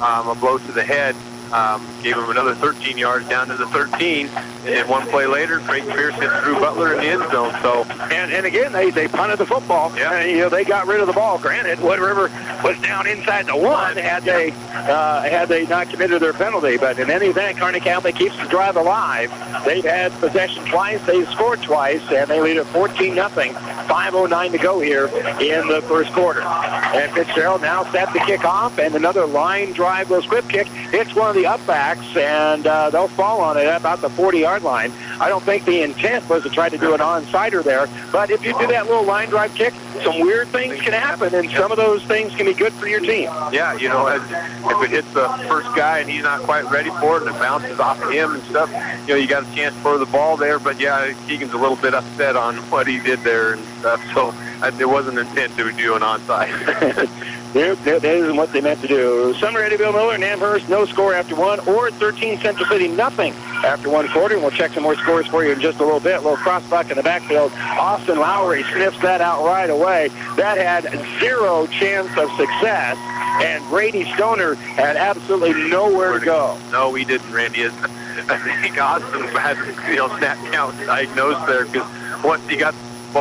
a blow to the head. Gave him another 13 yards down to the 13, and then one play later, Creighton Pierce hit Drew Butler in the end zone. So, and again, they punted the football. Yeah. They got rid of the ball. Granted, Wood River was down inside the one had they not committed their penalty. But in any event, Kearney Catholic keeps the drive alive. They've had possession twice, they've scored twice, and they lead at 14-0. 5:09 to go here in the first quarter. And Fitzgerald now set to kick off, and another line drive goes squib kick. Hits one of the upbacks, and they'll fall on it at about the 40-yard line. I don't think the intent was to try to do an onside there, but if you do that little line drive kick, some weird things can happen, and some of those things can be good for your team. Yeah, if it hits the first guy and he's not quite ready for it and it bounces off of him and stuff, you got a chance for the ball there. But, yeah, Keegan's a little bit upset on what he did there and stuff, so there wasn't an intent to do an onside. That isn't what they meant to do. Sumner, Eddyville, Miller, and Amherst, no score after one, or 13 Central City, nothing after one quarter. And we'll check some more scores for you in just a little bit. A little crossbuck in the backfield. Austin Lowry sniffs that out right away. That had zero chance of success, and Brady Stoner had absolutely nowhere to go. No, he didn't, Randy. I think Austin had snap count diagnosed there, because once he got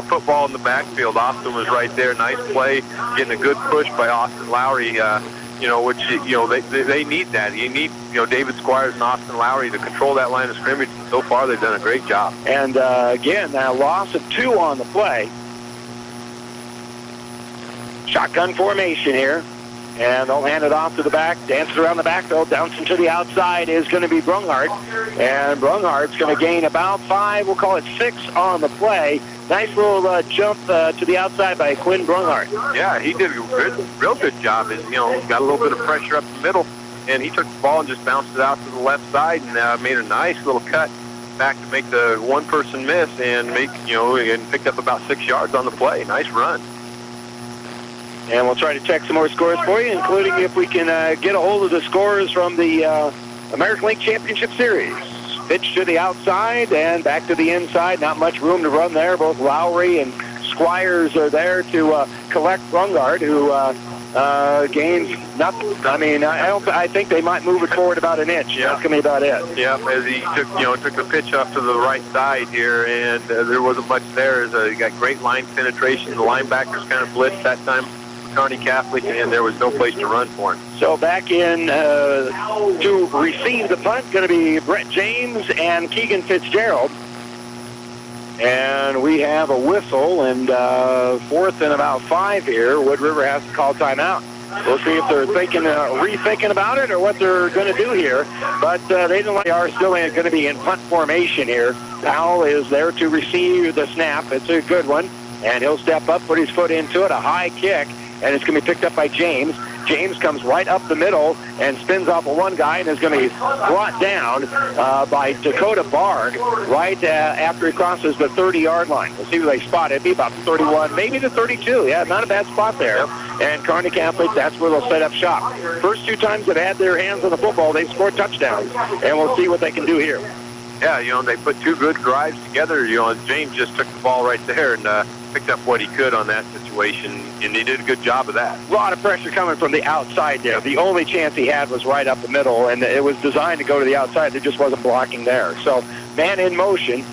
football in the backfield, Austin was right there. Nice play, getting a good push by Austin Lowry, which they need that. You need David Squires and Austin Lowry to control that line of scrimmage. So far, they've done a great job. And again, a loss of 2 on the play. Shotgun formation here. And they'll hand it off to the back, dances around the backfield, bouncing to the outside is going to be Brunghart. And Brunghart's going to gain about 5, we'll call it 6 on the play. Nice little jump to the outside by Quinn Brunghart. Yeah, he did a real good job. Got a little bit of pressure up the middle, and he took the ball and just bounced it out to the left side and made a nice little cut back to make the one-person miss and and picked up about 6 yards on the play. Nice run. And we'll try to check some more scores for you, including if we can get a hold of the scores from the American League Championship Series. Pitch to the outside and back to the inside. Not much room to run there. Both Lowry and Squires are there to collect Brunghart, who gains nothing. I mean, I think they might move it forward about an inch. Yeah. That's going to be about it. Yeah, as he took the pitch off to the right side here, and there wasn't much there. He got great line penetration. The linebackers kind of blitzed that time. Kearney Catholic, and there was no place to run for him. So back in to receive the punt, going to be Brett James and Keegan Fitzgerald. And we have a whistle, and 4th and about 5 here. Wood River has to call timeout. We'll see if they're rethinking about it or what they're going to do here. But they are still going to be in punt formation here. Powell is there to receive the snap. It's a good one. And he'll step up, put his foot into it, a high kick. And it's going to be picked up by James. James comes right up the middle and spins off of one guy and is going to be brought down by Dakota Barg right after he crosses the 30-yard line. We'll see who they spot. It'd be about 31, maybe the 32. Yeah, not a bad spot there. Yep. And Kearney Catholic, that's where they'll set up shop. First 2 times they've had their hands on the football, they've scored touchdowns. And we'll see what they can do here. Yeah, they put 2 good drives together, and James just took the ball right there and picked up what he could on that situation, and he did a good job of that. A lot of pressure coming from the outside there. The only chance he had was right up the middle, and it was designed to go to the outside. There just wasn't blocking there. So, man in motion,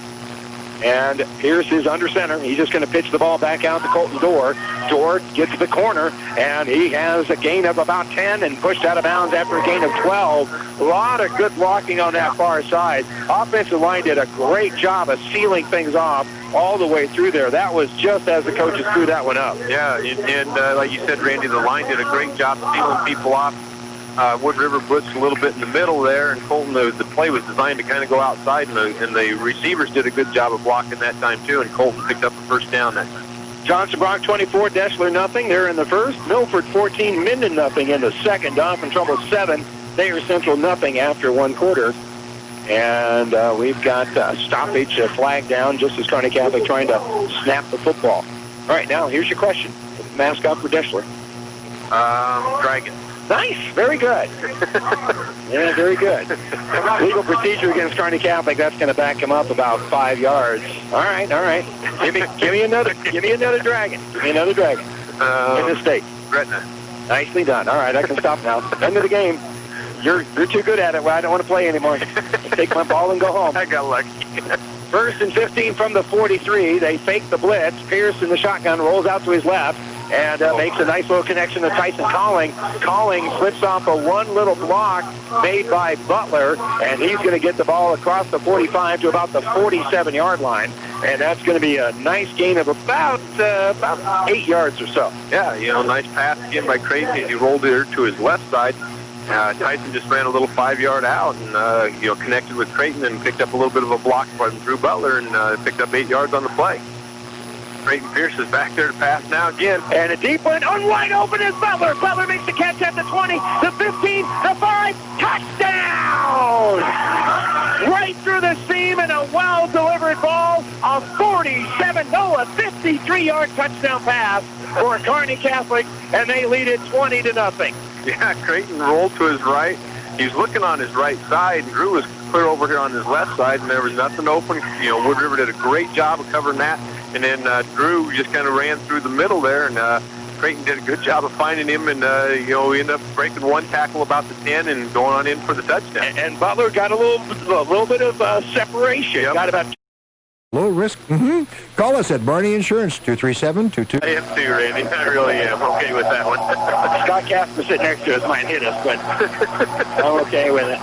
and here's his under center. He's just going to pitch the ball back out to Colton Dorr. Dorr gets to the corner, and he has a gain of about 10 and pushed out of bounds after a gain of 12. A lot of good blocking on that far side. Offensive line did a great job of sealing things off all the way through there. That was just as the coaches threw that one up. Yeah, and like you said, Randy, the line did a great job sealing people off. Wood River blitzed a little bit in the middle there, and Colton, the play was designed to kind of go outside, and the receivers did a good job of blocking that time too, and Colton picked up the first down that time. Johnson Brock 24, Deshler nothing. They're in the first. Milford 14, Minden nothing in the second. Donovan Trumbull 7. Thayer Central nothing after 1 quarter. And we've got a stoppage, a flag down, just as Kearney Catholic trying to snap the football. All right, now here's your question. Mascot for Deshler. Dragon. Nice. Very good. Yeah, very good. Legal procedure against Kearney Catholic. That's going to back him up about 5 yards. All right. Give me another dragon. Give me another dragon in the state. Gretna. Nicely done. All right, I can stop now. End of the game. You're too good at it. Well, I don't want to play anymore. Take my ball and go home. I got lucky. First and 15 from the 43. They fake the blitz. Pierce in the shotgun rolls out to his left and makes a nice little connection to Tyson Calling. Calling slips off a one little block made by Butler, and he's going to get the ball across the 45 to about the 47-yard line. And that's going to be a nice gain of about 8 yards or so. Yeah, nice pass again by Creighton as he rolled it to his left side. Tyson just ran a little 5-yard out and, connected with Creighton and picked up a little bit of a block from Drew Butler and picked up 8 yards on the play. Creighton Pierce is back there to pass now again. And a deep one, wide open is Butler. Butler makes the catch at the 20, the 15, the 5, touchdown! Right through the seam and a well-delivered ball, a 53-yard touchdown pass for Kearney Catholic, and they lead it 20-0. Yeah, Creighton rolled to his right. He was looking on his right side, and Drew was clear over here on his left side, and there was nothing open. Wood River did a great job of covering that, and then Drew just kind of ran through the middle there, and Creighton did a good job of finding him, and he ended up breaking one tackle about the 10 and going on in for the touchdown. And Butler got a little bit of separation. Yep. Got about low risk. Call us at Barney Insurance, 237-22. I am too, Randy. I really am. Okay with that one. Scott Casper sitting next to us might hit us, but I'm okay with it.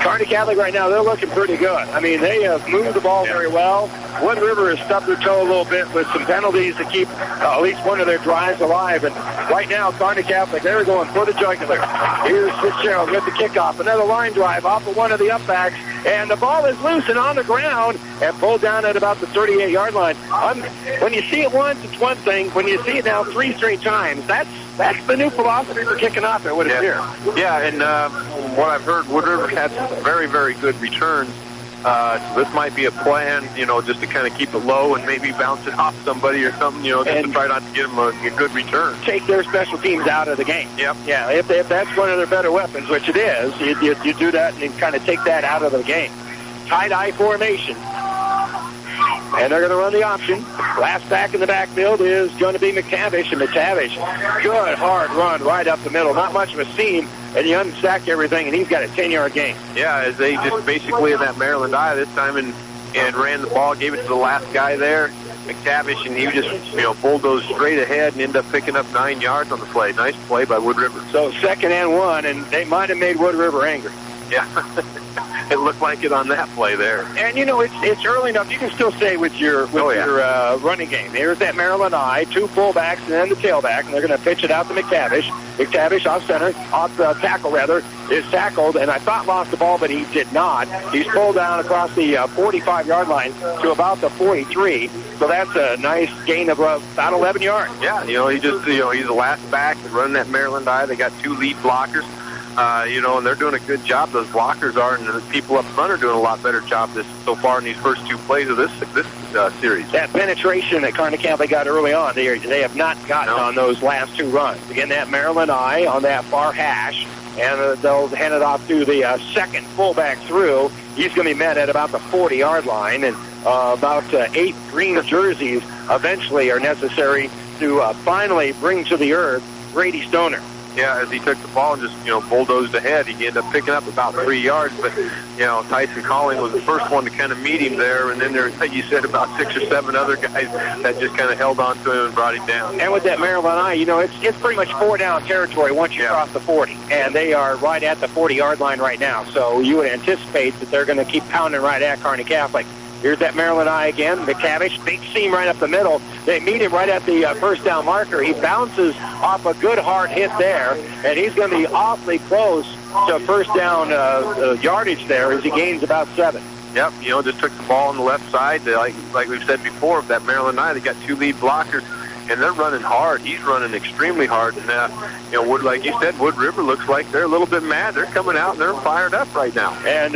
Kearney Catholic right now, they're looking pretty good. I mean, they have moved the ball very well. Wood River has stubbed their toe a little bit with some penalties to keep at least one of their drives alive. And right now, Kearney Catholic, they're going for the jugular. Here's Fitzgerald with the kickoff. Another line drive off of one of the upbacks. And the ball is loose and on the ground and pulled down at about the 38-yard line. When you see it once, it's one thing. When you see it now 3 straight times, that's the new philosophy for kicking off, it would appear. Yeah, and what I've heard, Wood River had some very, very good returns. So this might be a plan, just to kind of keep it low and maybe bounce it off somebody or something, just to try not to get them a good return. Take their special teams out of the game. Yep. Yeah, if that's one of their better weapons, which it is, you do that and you kind of take that out of the game. Tie-dye formation. And they're going to run the option. Last back in the backfield is going to be McTavish. And McTavish, good hard run right up the middle. Not much of a seam, and you unstack everything, and he's got a 10-yard gain. Yeah, as they just basically in that Maryland eye this time and ran the ball, gave it to the last guy there, McTavish, and he just, bulldozed straight ahead and ended up picking up 9 yards on the play. Nice play by Wood River. So 2nd and 1, and they might have made Wood River angry. Yeah. It looked like it on that play there. And, it's early enough. You can still stay with your running game. Here's that Maryland eye, 2 fullbacks and then the tailback, and they're going to pitch it out to McTavish. McTavish off tackle, is tackled, and I thought lost the ball, but he did not. He's pulled down across the 45-yard line to about the 43. So that's a nice gain of about 11 yards. Yeah, he's the last back running that Maryland eye. They got 2 lead blockers. And they're doing a good job. Those blockers are, and the people up front are doing a lot better job so far in these first 2 plays of this series. That penetration that Kearney Catholic got early on, they have not gotten on those last 2 runs. Again, that Maryland eye on that far hash, and they'll hand it off to the second fullback through. He's going to be met at about the 40-yard line, and about 8 green jerseys eventually are necessary to finally bring to the earth Brady Stoner. Yeah, as he took the ball and just, bulldozed ahead, he ended up picking up about 3 yards. But, Tyson Calling was the first one to kind of meet him there. And then there, like you said, about 6 or 7 other guys that just kind of held on to him and brought him down. And with that Maryland eye, it's pretty much 4-down territory once you cross the 40. And they are right at the 40-yard line right now. So you would anticipate that they're going to keep pounding right at Kearney Catholic. Here's that Maryland eye again. McTavish, big seam right up the middle. They meet him right at the first down marker. He bounces off a good hard hit there, and he's going to be awfully close to first down yardage there as he gains about 7. Yep, just took the ball on the left side. Like we've said before, that Maryland eye, they got 2 lead blockers, and they're running hard. He's running extremely hard. And, like you said, Wood River looks like they're a little bit mad. They're coming out, and they're fired up right now. And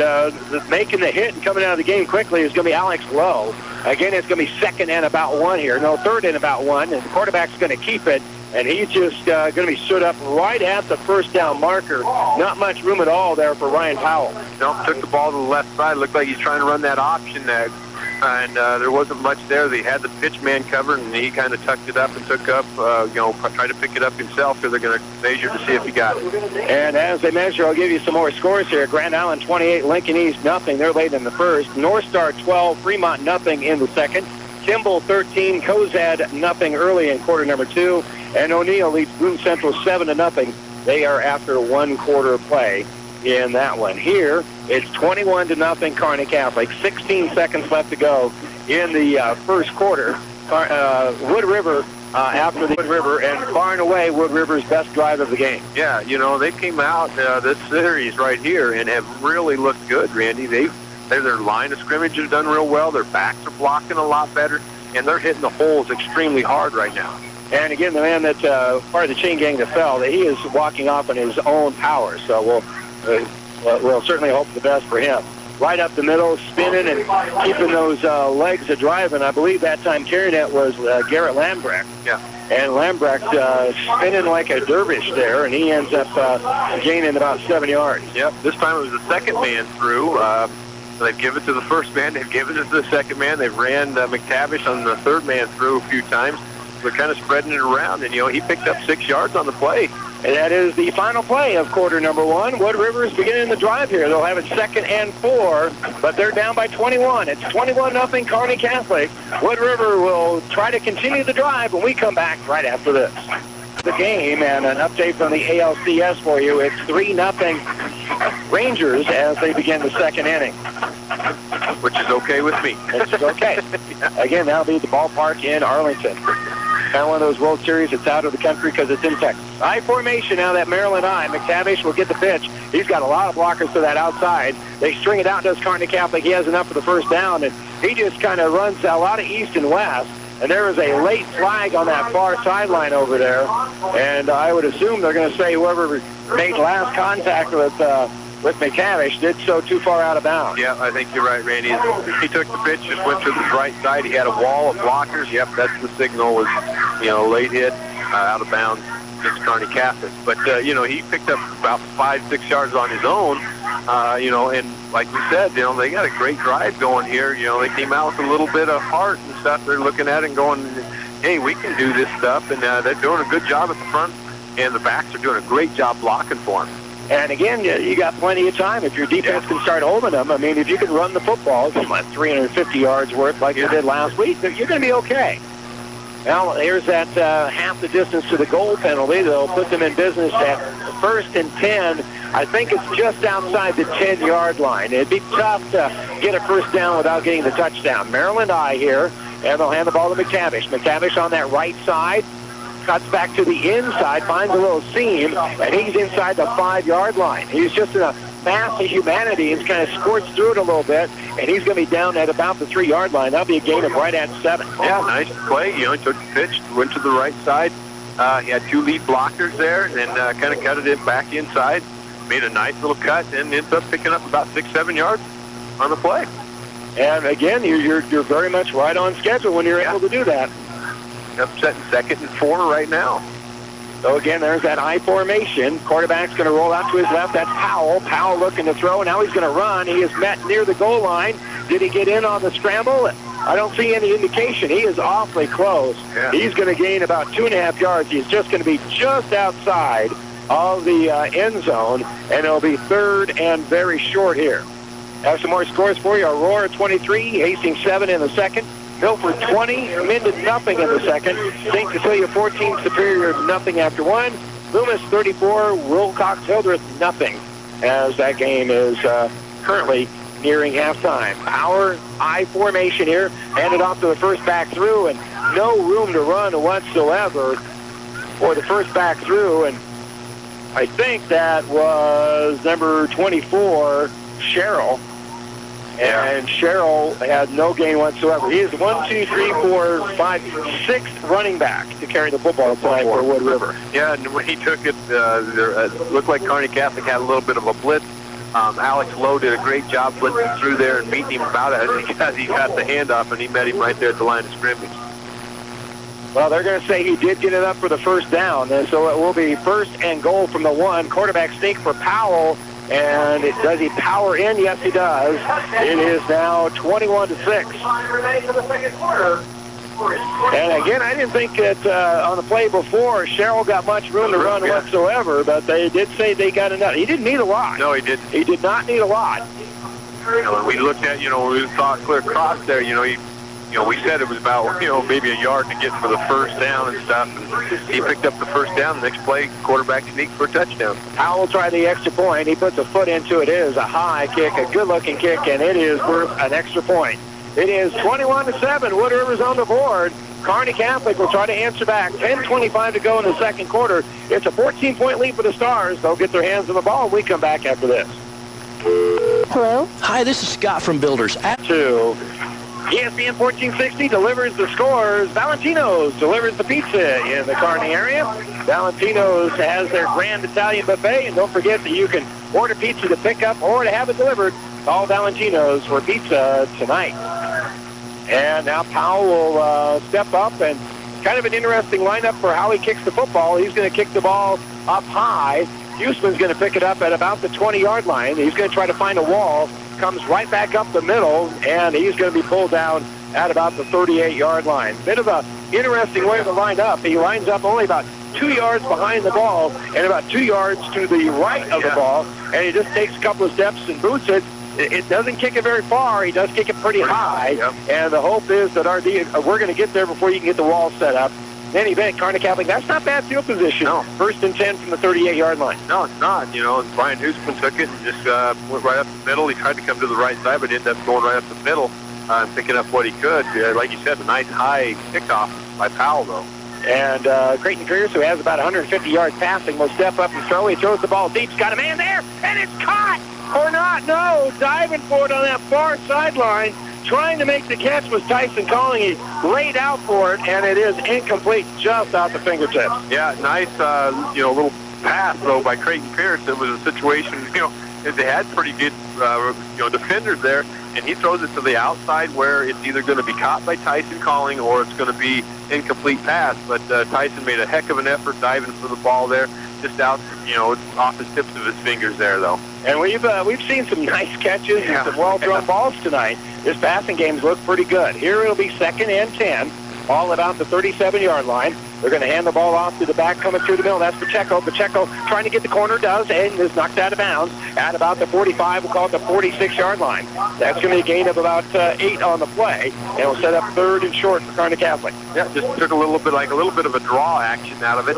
making the hit and coming out of the game quickly is going to be Alex Lowe. Again, it's going to be 2nd and about 1 here. No, 3rd and about 1, and the quarterback's going to keep it. And he's just going to be stood up right at the first down marker. Not much room at all there for Ryan Powell. Nope, took the ball to the left side. Looked like he's trying to run that option and there wasn't much there. They had the pitch man covered, and he kind of tucked it up and took up, tried to pick it up himself because they're going to measure to see if he got it. And as they measure, I'll give you some more scores here. Grand Island 28, Lincoln East nothing. They're late in the first. North Star 12, Fremont nothing in the second. Kimball 13, Cozad nothing early in quarter number 2, and O'Neill leads Boone Central 7-0. They are after 1 quarter play in that one. Here, it's 21-0 Kearney Catholic. 16 seconds left to go in the first quarter. Wood River after the Wood River, and far and away Wood River's best drive of the game. Yeah, they came out this series right here and have really looked good, Randy. Their line of scrimmage has done real well. Their backs are blocking a lot better, and they're hitting the holes extremely hard right now. And again, the man that's part of the chain gang that fell, he is walking off on his own power. So we'll certainly hope the best for him. Right up the middle, spinning and keeping those legs a driving. I believe that time carrying it was Garrett Lambrecht. Yeah. And Lambrecht spinning like a dervish there, and he ends up gaining about 7 yards. Yep. This time it was the second man through. They've given it to the first man. They've given it to the second man. They've ran McTavish on the third man through a few times. They're kind of spreading it around, and, he picked up 6 yards on the play. And that is the final play of quarter number 1. Wood River is beginning the drive here. They'll have it 2nd and 4, but they're down by 21. It's 21-0 Kearney Catholic. Wood River will try to continue the drive when we come back right after this. The game and an update from the ALCS for you. It's 3-0 Rangers as they begin the second inning. Which is okay with me. Which is okay. Again, that'll be at the ballpark in Arlington. Now one of those World Series that's out of the country because it's in Texas. I formation now, that Maryland I. McTavish will get the pitch. He's got a lot of blockers to that outside. They string it out, does Kearney Catholic. He has enough for the first down, and he just kind of runs a lot of east and west. And there is a late flag on that far sideline over there. And I would assume they're going to say whoever made last contact with McTavish did so too far out of bounds. Yeah, I think you're right, Randy. He took the pitch, just went to the right side. He had a wall of blockers. Yep, that's the signal was, late hit, out of bounds against Kearney Catholic. But, he picked up about 5-6 yards on his own, and like we said, they got a great drive going here. They came out with a little bit of heart and stuff. They're looking at it and going, hey, we can do this stuff. And they're doing a good job at the front, and the backs are doing a great job blocking for them. And again, you got plenty of time. If your defense can start holding them, I mean, if you can run the football, 350 yards worth like you did last week, you're going to be okay. Well, here's that half the distance to the goal penalty. They'll put them in business at 1st and 10. I think it's just outside the 10-yard line. It'd be tough to get a first down without getting the touchdown. Maryland I here, and they'll hand the ball to McTavish. McTavish on that right side. Cuts back to the inside, finds a little seam, and he's inside the 5-yard line. He's just in a mass of humanity. He's kind of squirts through it a little bit, and he's going to be down at about the 3-yard line. That'll be a gain of right at 7. Yeah, nice play. He took the pitch, went to the right side. He had 2 lead blockers there, and kind of cut it back inside. Made a nice little cut, and ends up picking up about 6-7 yards on the play. And again, you're very much right on schedule when you're able to do that. Upset in 2nd and 4 right now. So again, there's that I formation. Quarterback's going to roll out to his left. That's Powell. Powell looking to throw. Now he's going to run. He is met near the goal line. Did he get in on the scramble? I don't see any indication. He is awfully close. Yeah. He's going to gain about 2.5 yards. He's just going to be just outside of the end zone, and it'll be 3rd and very short here. Have some more scores for you. Aurora 23, Hastings 7 in the second. Milford 20, Minden nothing in the second. St. Cecilia 14, Superior nothing after 1. Loomis 34, Wilcox Hildreth nothing, as that game is currently nearing halftime. Our I formation here, handed off to the first back through, and no room to run whatsoever for the first back through, and I think that was number 24, Sherrill. And Sherrill had no gain whatsoever. He is 6th running back to carry the football tonight for Wood River. Yeah, and when he took it, it looked like Kearney Catholic had a little bit of a blitz. Alex Lowe did a great job blitzing through there and meeting him about it because he got the handoff, and he met him right there at the line of scrimmage. Well, they're going to say he did get it up for the first down, and so it will be 1st and goal from the 1. Quarterback sneak for Powell. And does he power in? Yes, he does. It is now 21-6. And again, I didn't think that on the play before, Sherrill got much room to run whatsoever, but they did say they got enough. He didn't need a lot. No, he didn't. He did not need a lot. We looked at, we saw a clear cross there, we said it was about, maybe a yard to get for the first down and stuff. And he picked up the first down. The next play, quarterback sneaked for a touchdown. Powell tried the extra point. He puts a foot into it. It is a high kick, a good-looking kick, and it is worth an extra point. It is 21-7. Wood River's on the board. Kearney Catholic will try to answer back. 10:25 to go in the second quarter. It's a 14-point lead for the Stars. They'll get their hands on the ball. We come back after this. Hello? Hi, this is Scott from Builders. To ESPN 1460 delivers the scores. Valentino's delivers the pizza in the Kearney area. Valentino's has their Grand Italian Buffet, and don't forget that you can order pizza to pick up or to have it delivered. Call Valentino's for pizza tonight. And now Powell will step up, and kind of an interesting lineup for how he kicks the football. He's going to kick the ball up high. Houston's going to pick it up at about the 20-yard line. He's going to try to find a wall. Comes right back up the middle, and he's going to be pulled down at about the 38-yard line. Bit of a interesting way to line up. He lines up only about 2 yards behind the ball and about 2 yards to the right of the ball, and he just takes a couple of steps and boots it. It doesn't kick it very far. He does kick it pretty high, and the hope is that we're going to get there before you can get the wall set up. In any event, Kearney Catholic, that's not bad field position. No. 1st and 10 from the 38-yard line. No, it's not. Brian Hoosman took it and just went right up the middle. He tried to come to the right side, but ended up going right up the middle and picking up what he could. Like you said, a nice high kickoff by Powell, though. And Creighton Pierce, who has about 150 yards passing, will step up and throw. He throws the ball deep. He's got a man there, and it's caught or not. No, diving for it on that far sideline. Trying to make the catch was Tyson Calling. He laid out for it, and it is incomplete just out the fingertips. Yeah, nice, little pass, though, by Creighton Pierce. It was a situation, they had pretty good, defenders there, and he throws it to the outside where it's either going to be caught by Tyson Calling or it's going to be incomplete pass. But Tyson made a heck of an effort diving for the ball there, just out, off the tips of his fingers there, though. And we've seen some nice catches and some well-thrown balls tonight. This passing game's looked pretty good. Here it'll be 2nd and 10, all about the 37-yard line. They're going to hand the ball off to the back coming through the middle. That's Pacheco. Pacheco trying to get the corner, does, and is knocked out of bounds at about the 45. We'll call it the 46-yard line. That's going to be a gain of about 8 on the play, and we'll set up 3rd and short for Kearney Catholic. Yeah, just took a little bit of a draw action out of it.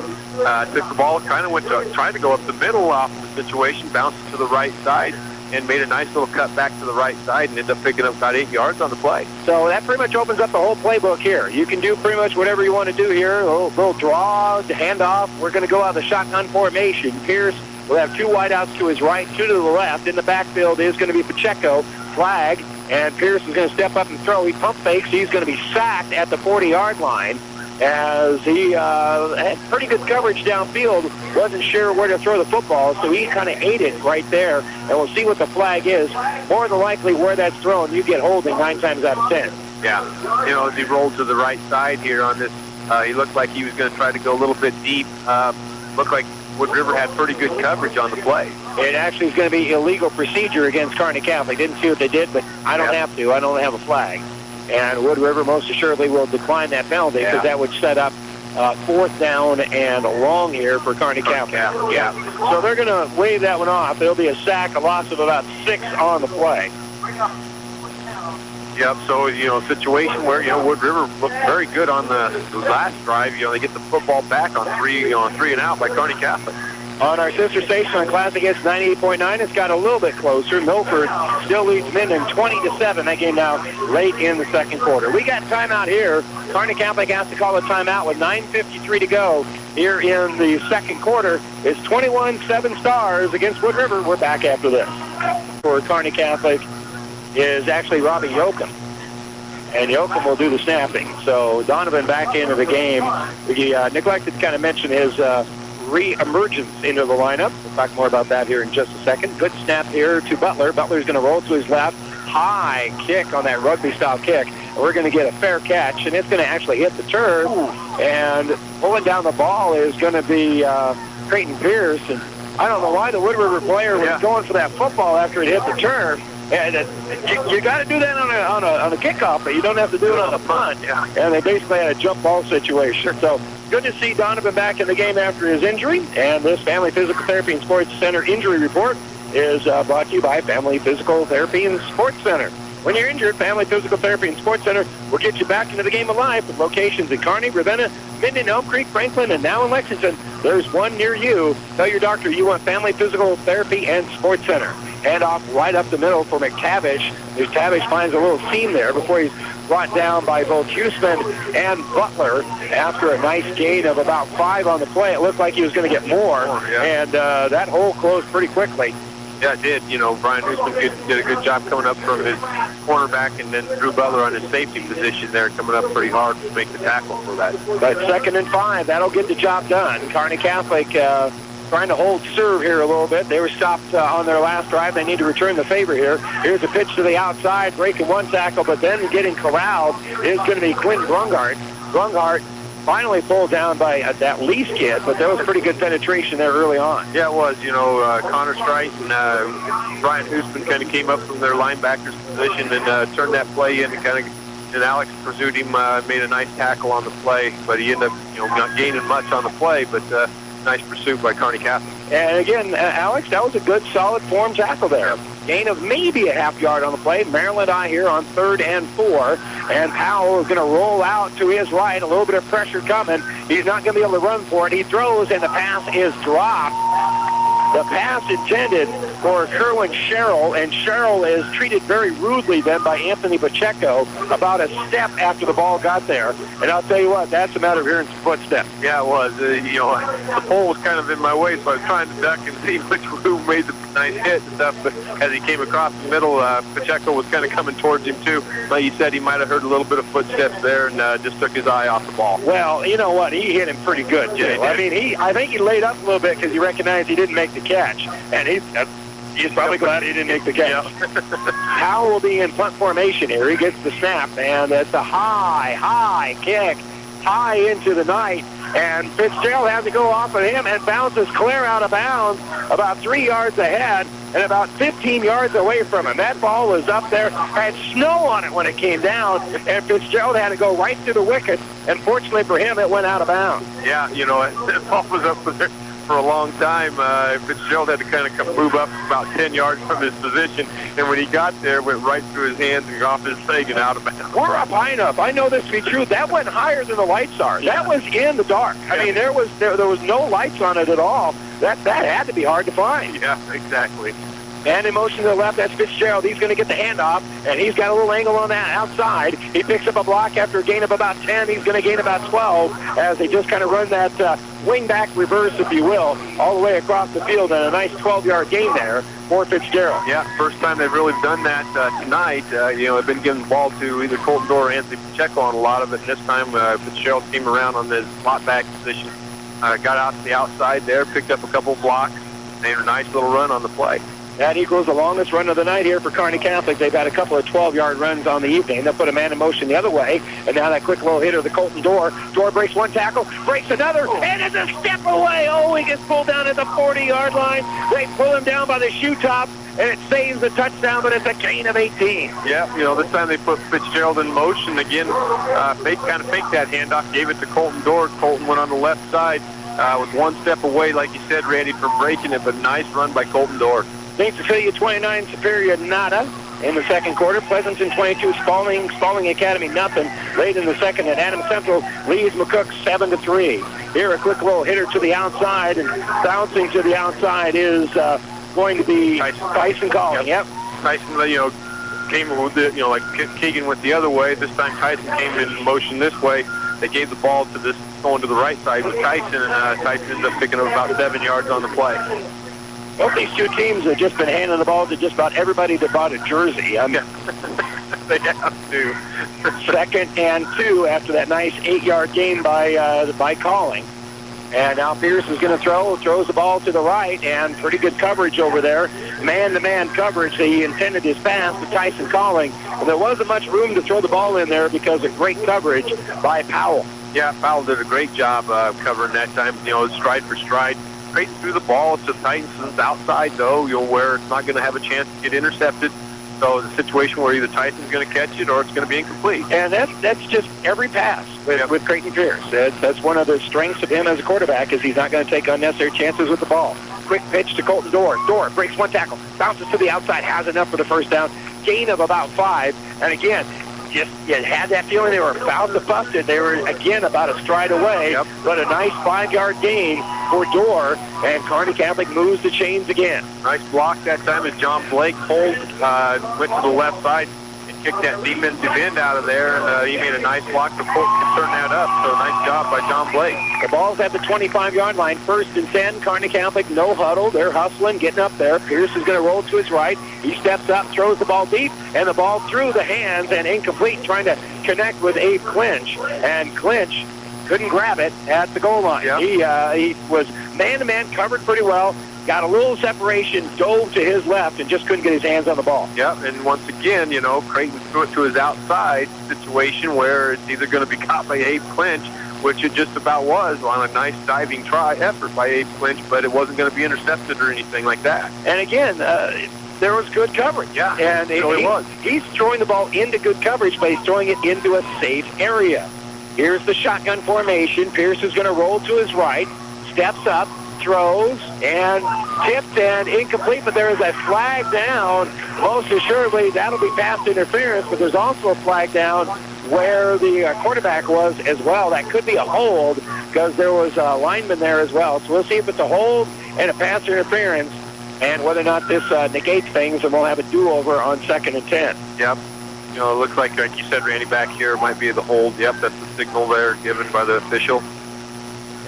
Took the ball, kind of tried to go up the middle off the situation, bounced to the right side, and made a nice little cut back to the right side and ended up picking up about 8 yards on the play. So that pretty much opens up the whole playbook here. You can do pretty much whatever you want to do here. A little draw, handoff. We're going to go out of the shotgun formation. Pierce will have 2 wideouts to his right, 2 to the left. In the backfield is going to be Pacheco, flag, and Pierce is going to step up and throw. He pump fakes. He's going to be sacked at the 40-yard line, as he had pretty good coverage downfield, wasn't sure where to throw the football, so he kind of ate it right there, and we'll see what the flag is. More than likely, where that's thrown, you get holding 9 times out of 10. Yeah, as he rolled to the right side here on this, he looked like he was going to try to go a little bit deep. Looked like Wood River had pretty good coverage on the play. It actually is going to be illegal procedure against Kearney Catholic. Didn't see what they did, but I don't have to. I don't have a flag. And Wood River most assuredly will decline that penalty because that would set up 4th down and long here for Kearney Catholic. So they're going to wave that one off. There'll be a sack, a loss of about 6 on the play. Yep, so, situation where, Wood River looked very good on the last drive. They get the football back on 3 and out by Kearney Catholic. On our sister station on Classic, it's 98.9. It's got a little bit closer. Milford still leads Minden 20-7. That game now late in the second quarter. We got timeout here. Kearney Catholic has to call a timeout with 9:53 to go here in the second quarter. It's 21-7 Stars against Wood River. We're back after this. For Kearney Catholic is actually Robbie Yoakum. And Yoakum will do the snapping. So Donovan back into the game. We neglected to kind of mention his re-emergence into the lineup. We'll talk more about that here in just a second. Good snap here to Butler. Butler's going to roll to his left. High kick on that rugby-style kick. We're going to get a fair catch, and it's going to actually hit the turf. And pulling down the ball is going to be Creighton Pierce. And I don't know why the Wood River player was going for that football after it hit the turf. And you got to do that on a kickoff, but you don't have to do it on a punt. Yeah. And they basically had a jump ball situation. So good to see Donovan back in the game after his injury. And this Family Physical Therapy and Sports Center injury report is brought to you by Family Physical Therapy and Sports Center. When you're injured, Family Physical Therapy and Sports Center will get you back into the game of life with locations in Kearney, Ravenna, Minden, Elm Creek, Franklin, and now in Lexington. There's one near you. Tell your doctor you want Family Physical Therapy and Sports Center. Hand off right up the middle for McTavish. McTavish finds a little seam there before he's brought down by both Huseman and Butler after a nice gain of about 5 on the play. It looked like he was going to get more, and that hole closed pretty quickly. Yeah, it did. You know, Brian Huseman did a good job coming up from his cornerback, and then Drew Butler on his safety position there, coming up pretty hard to make the tackle for that. But 2nd and 5, that'll get the job done. Kearney Catholic trying to hold serve here a little bit. They were stopped on their last drive. They need to return the favor here. Here's a pitch to the outside, breaking one tackle, but then getting corralled is going to be Quinn Brungart. Brungart finally pulled down by that Lease kid, but there was pretty good penetration there early on. Yeah, it was. You know, Connor Strite and Brian Huseman kind of came up from their linebacker's position and turned that play in and Alex pursued him, made a nice tackle on the play, but he ended up, not gaining much on the play, but nice pursuit by Kearney Catholic. And again, Alex, that was a good, solid form tackle there. Gain of maybe a half yard on the play. Maryland eye here on 3rd and 4. And Powell is going to roll out to his right. A little bit of pressure coming. He's not going to be able to run for it. He throws, and the pass is dropped. The pass intended for Kerwin Sherrill, and Sherrill is treated very rudely then by Anthony Pacheco about a step after the ball got there. And I'll tell you what, that's a matter of hearing some footsteps. Yeah, it was. The pole was kind of in my way, so I was trying to duck and see who made the nice hit and stuff. But as he came across the middle, Pacheco was kind of coming towards him too. Like you said, he might have heard a little bit of footsteps there and just took his eye off the ball. Well, you know what? He hit him pretty good, too. Yeah, I mean, I think he laid up a little bit because he recognized he didn't make the catch. And he's probably glad he didn't make the catch. Yeah. Powell will be in punt formation here. He gets the snap, and it's a high kick, high into the night. And Fitzgerald has to go off of him and bounces clear out of bounds about 3 yards ahead and about 15 yards away from him. That ball was up there, had snow on it when it came down, and Fitzgerald had to go right through the wicket. And fortunately for him, it went out of bounds. Yeah, the ball was up there for a long time. Fitzgerald had to kind of move up about 10 yards from his position, and when he got there, it went right through his hands and off his leg and out of bounds. We're up high enough. I know this to be true. That went higher than the lights are. Yeah. That was in the dark. I mean, there was no lights on it at all. That had to be hard to find. Yeah, exactly. And in motion to the left, that's Fitzgerald. He's going to get the handoff, and he's got a little angle on that outside. He picks up a block after a gain of about 10. He's going to gain about 12 as they just kind of run that wing-back reverse, if you will, all the way across the field, and a nice 12-yard gain there for Fitzgerald. Yeah, first time they've really done that tonight. They've been giving the ball to either Colton Dorr or Anthony Pacheco on a lot of it, and this time Fitzgerald came around on the slot back position, got out to the outside there, picked up a couple of blocks, made a nice little run on the play. That equals the longest run of the night here for Kearney Catholic. They've had a couple of 12-yard runs on the evening. They'll put a man in motion the other way. And now that quick little hitter, the Colton Dorr. Dorr breaks one tackle, breaks another, and it's a step away. Oh, he gets pulled down at the 40-yard line. They pull him down by the shoe top, and it saves the touchdown, but it's a gain of 18. Yeah, this time they put Fitzgerald in motion again. Kind of faked that handoff, gave it to Colton Dorr. Colton went on the left side, was one step away, like you said, Randy, from breaking it, but nice run by Colton Dorr. St. Cecilia 29, Superior nada in the second quarter. Pleasanton 22, Spalding Academy nothing. Late in the second, and Adams Central leads McCook 7-3. Here a quick little hitter to the outside, and bouncing to the outside is going to be Tyson Calling. Yep. Tyson, came with it, like Keegan went the other way. This time Tyson came in motion this way. They gave the ball to this going to the right side with Tyson, and Tyson ended up picking up about 7 yards on the play. Both these two teams have just been handing the ball to just about everybody that bought a jersey. They have to. 2nd and 2 after that nice 8-yard gain by Calling. And now Pierce is going to throws the ball to the right, and pretty good coverage over there. Man-to-man coverage. He intended his pass to Tyson Calling. And there wasn't much room to throw the ball in there because of great coverage by Powell. Yeah, Powell did a great job covering that time, stride for stride. Creighton threw the ball to Tyson's outside, though, where it's not going to have a chance to get intercepted. So it's a situation where either Tyson's going to catch it or it's going to be incomplete. And that's just every pass with Creighton Pierce. That's one of the strengths of him as a quarterback, is he's not going to take unnecessary chances with the ball. Quick pitch to Colton Dorr. Dorr breaks one tackle, bounces to the outside, has enough for the first down. Gain of about 5. And again, just you had that feeling they were about to bust it. They were, again, about a stride away, but a nice 5-yard gain for Dorr, and Kearney Catholic moves the chains again. Nice block that time as John Blake went to the left side and kicked that defensive end out of there, and he made a nice block to turn that up. So nice job by John Blake. The ball's at the 25-yard line, 1st and 10. Kearney Catholic, no huddle. They're hustling, getting up there. Pierce is going to roll to his right. He steps up, throws the ball deep, and the ball through the hands and incomplete, trying to connect with Abe Clinch. And Clinch couldn't grab it at the goal line. Yep. He was man-to-man, covered pretty well, got a little separation, dove to his left, and just couldn't get his hands on the ball. Yep, and once again, Creighton threw it to his outside situation where it's either going to be caught by Abe Clinch, which it just about was on a nice diving try effort by Abe Clinch, but it wasn't going to be intercepted or anything like that. And again, there was good coverage. Yeah, and it was. He's throwing the ball into good coverage, but he's throwing it into a safe area. Here's the shotgun formation. Pierce is going to roll to his right, steps up, throws, and tipped and incomplete, but there is a flag down. Most assuredly, that'll be pass interference, but there's also a flag down where the quarterback was as well. That could be a hold because there was a lineman there as well. So we'll see if it's a hold and a pass interference and whether or not this negates things, and we'll have a do-over on 2nd and 10. Yep. It looks like you said, Randy, back here might be the hold. Yep, that's the signal there given by the official.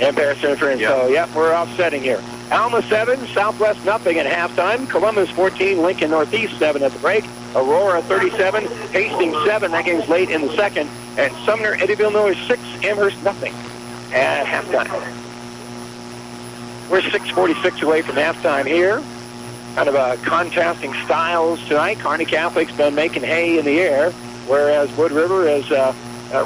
And pass interference. Yep. So, we're offsetting here. Alma 7, Southwest nothing at halftime. Columbus 14, Lincoln Northeast 7 at the break. Aurora 37, Hastings 7. That game's late in the second. And Sumner, Eddyville Miller 6, Amherst nothing at halftime. We're 6:46 away from halftime here. Kind of contrasting styles tonight. Kearney Catholic's been making hay in the air, whereas Wood River has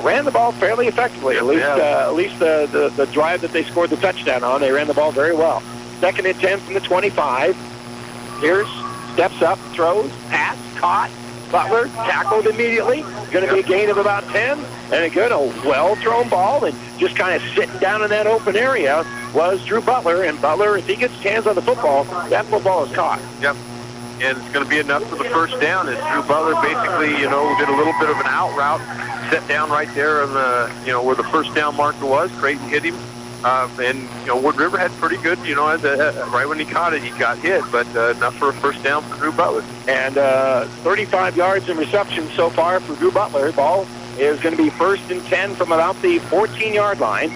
ran the ball fairly effectively. At least the drive that they scored the touchdown on, they ran the ball very well. 2nd and 10 from the 25. Pierce steps up, throws, pass, caught. Butler tackled immediately. Going to be a gain of about 10. And again, a well-thrown ball, and just kind of sitting down in that open area was Drew Butler. And Butler, if he gets his hands on the football, that football is caught. Yep. And it's going to be enough for the first down as Drew Butler basically, did a little bit of an out route, set down right there on the, where the first down marker was. Creighton hit him. And Wood River had pretty good, right when he caught it, he got hit, but enough for a first down for Drew Butler. And 35 yards in reception so far for Drew Butler. Ball is going to be 1st and 10 from about the 14-yard line.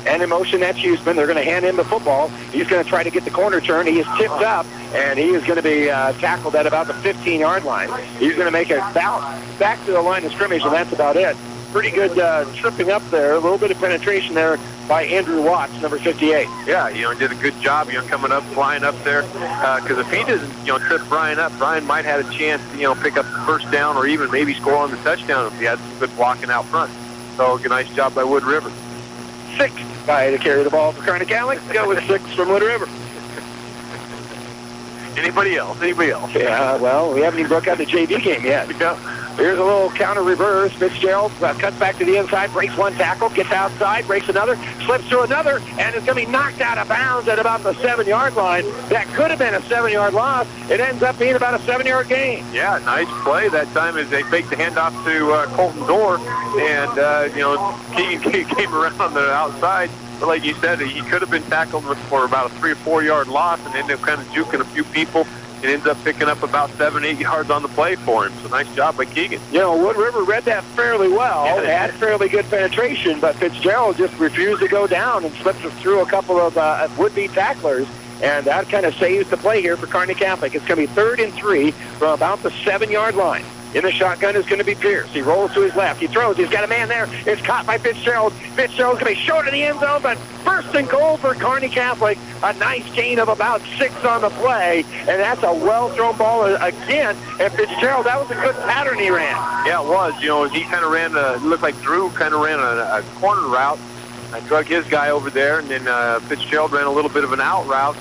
And in motion, that's Huseman. They're going to hand him the football. He's going to try to get the corner turn. He is tipped up, and he is going to be tackled at about the 15-yard line. He's going to make a bounce back to the line of scrimmage, and that's about it. Pretty good tripping up there. A little bit of penetration there by Andrew Watts, number 58. Yeah, did a good job, coming up, flying up there. Because if he doesn't, trip Brian up, Brian might have a chance to, pick up the first down or even maybe score on the touchdown if he had some good blocking out front. So, a nice job by Wood River. 6th guy to carry the ball for Kearney Catholic. Go with 6 from Wood River. Anybody else? Yeah, well, we haven't even broke out the JV game yet. Here's a little counter reverse. Fitzgerald cuts back to the inside, breaks one tackle, gets outside, breaks another, slips through another, and is going to be knocked out of bounds at about the 7-yard line. That could have been a 7-yard loss. It ends up being about a 7-yard gain. Yeah, nice play that time as they faked the handoff to Colton Dorr, and, Keegan came around on the outside. But like you said, he could have been tackled for about a 3 or 4 yard loss and ended up kind of juking a few people. It ends up picking up about 7-8 yards on the play for him. So nice job by Keegan. Wood River read that fairly well. Yeah, they had fairly good penetration, but Fitzgerald just refused to go down and slipped through a couple of would-be tacklers. And that kind of saves the play here for Kearney Catholic. It's going to be 3rd and 3 from about the 7-yard line. In the shotgun is going to be Pierce. He rolls to his left. He throws. He's got a man there. It's caught by Fitzgerald. Fitzgerald's going to be short of the end zone, but 1st and goal for Kearney Catholic. A nice gain of about 6 on the play, and that's a well-thrown ball again. And Fitzgerald, that was a good pattern he ran. Yeah, it was. He kind of ran, it looked like Drew kind of ran a corner route, drug his guy over there, and then Fitzgerald ran a little bit of an out route.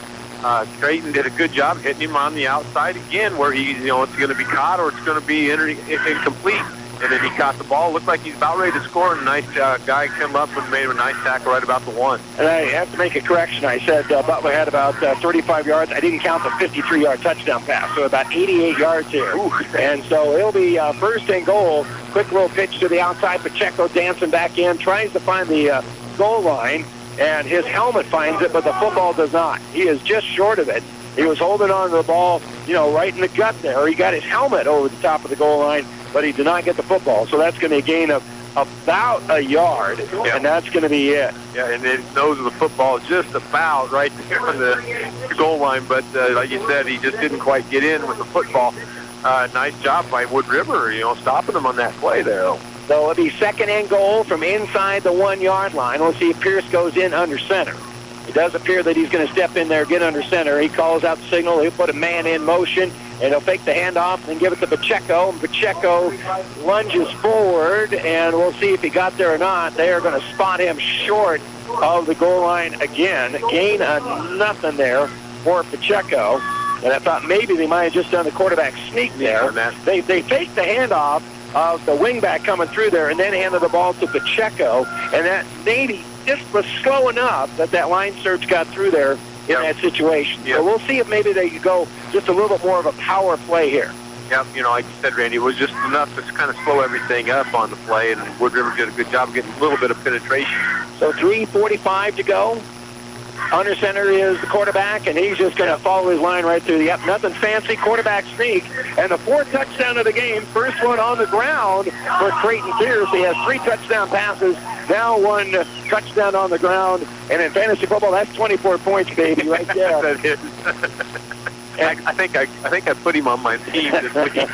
Creighton did a good job hitting him on the outside again, where it's going to be caught or it's going to be incomplete. And then he caught the ball. Looked like he's about ready to score, and a nice guy came up and made a nice tackle right about the one. And I have to make a correction. I said Butler had about 35 yards. I didn't count the 53-yard touchdown pass, so about 88 yards here. Ooh. And so it'll be first and goal. Quick little pitch to the outside. Pacheco dancing back in, tries to find the goal line, and his helmet finds it, but the football does not. He is just short of it. He was holding on to the ball, right in the gut there. He got his helmet over the top of the goal line, but he did not get the football. So that's going to be a gain of about a yard, and that's going to be it. Yeah, and his nose of the football just about right there on the goal line, but like you said, he just didn't quite get in with the football. Nice job by Wood River, stopping him on that play there. So it'll be second and goal from inside the 1-yard line. We'll see if Pierce goes in under center. It does appear that he's going to step in there, get under center. He calls out the signal. He'll put a man in motion, and he'll fake the handoff and give it to Pacheco. And Pacheco lunges forward, and we'll see if he got there or not. They are going to spot him short of the goal line again. Gain of nothing there for Pacheco. And I thought maybe they might have just done the quarterback sneak there. They faked the handoff of the wingback coming through there and then handed the ball to Pacheco. And that maybe just was slow enough that line search got through there in that situation. Yep. So we'll see if maybe they could go just a little bit more of a power play here. Yep, like you said, Randy, it was just enough to kind of slow everything up on the play, and Wood River did a good job of getting a little bit of penetration. So 3:45 to go. Under center is the quarterback, and he's just going to follow his line right through. Nothing fancy, quarterback sneak. And the 4th touchdown of the game, first one on the ground for Creighton Pierce. He has 3 touchdown passes, now 1 touchdown on the ground. And in fantasy football, that's 24 points, baby, right there. That is. I think I put him on my team this week.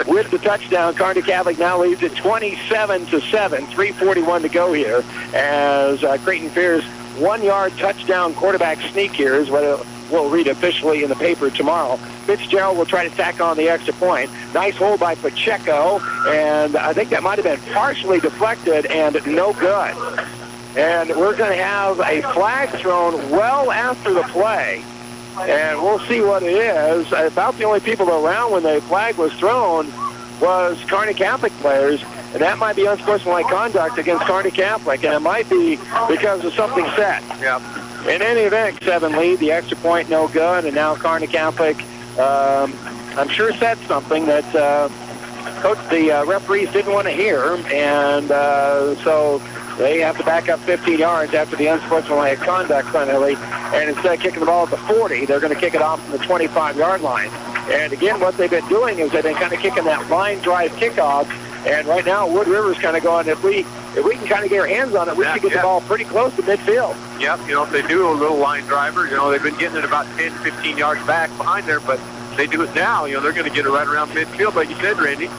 With the touchdown, Kearney Catholic now leads at 27-7, 3:41 to go here, as Creighton Pierce 1-yard touchdown quarterback sneak here is what we'll read officially in the paper tomorrow. Fitzgerald will try to tack on the extra point. Nice hold by Pacheco, and I think that might have been partially deflected and no good. And we're going to have a flag thrown well after the play. And we'll see what it is. About the only people around when the flag was thrown was Kearney Catholic players, and that might be unsportsmanlike conduct against Kearney Catholic, and it might be because of something said. Yeah. In any event, 7 lead, the extra point no good, and now Kearney Catholic, I'm sure said something that the referees didn't want to hear, and so they have to back up 15 yards after the unsportsmanlike conduct finally, and instead of kicking the ball at the 40, they're going to kick it off from the 25-yard line. And again, what they've been doing is they've been kind of kicking that line drive kickoff, and right now Wood River's kind of going, if we can kind of get our hands on it, we should get the ball pretty close to midfield. Yep, if they do a little line driver, they've been getting it about 10, 15 yards back behind there, but they do it now, they're going to get it right around midfield, like you said, Randy.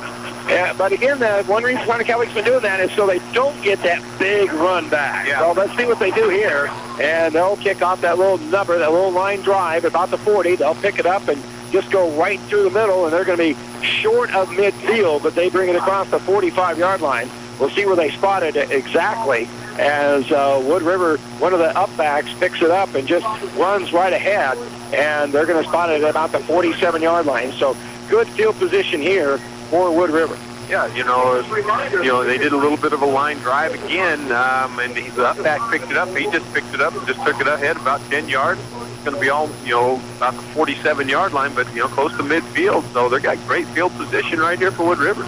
Yeah, but again, one reason Kearney Catholic's been doing that is so they don't get that big run back. Yeah. So let's see what they do here. And they'll kick off that little number, that little line drive about the 40. They'll pick it up and just go right through the middle, and they're going to be short of midfield, but they bring it across the 45-yard line. We'll see where they spot it exactly as Wood River, one of the upbacks, picks it up and just runs right ahead, and they're going to spot it at about the 47-yard line. So good field position here for Wood River. Yeah, they did a little bit of a line drive again, and the upback picked it up. He just picked it up and just took it ahead about 10 yards. It's going to be all, about the 47-yard line, but, close to midfield. So they've got great field position right here for Wood River.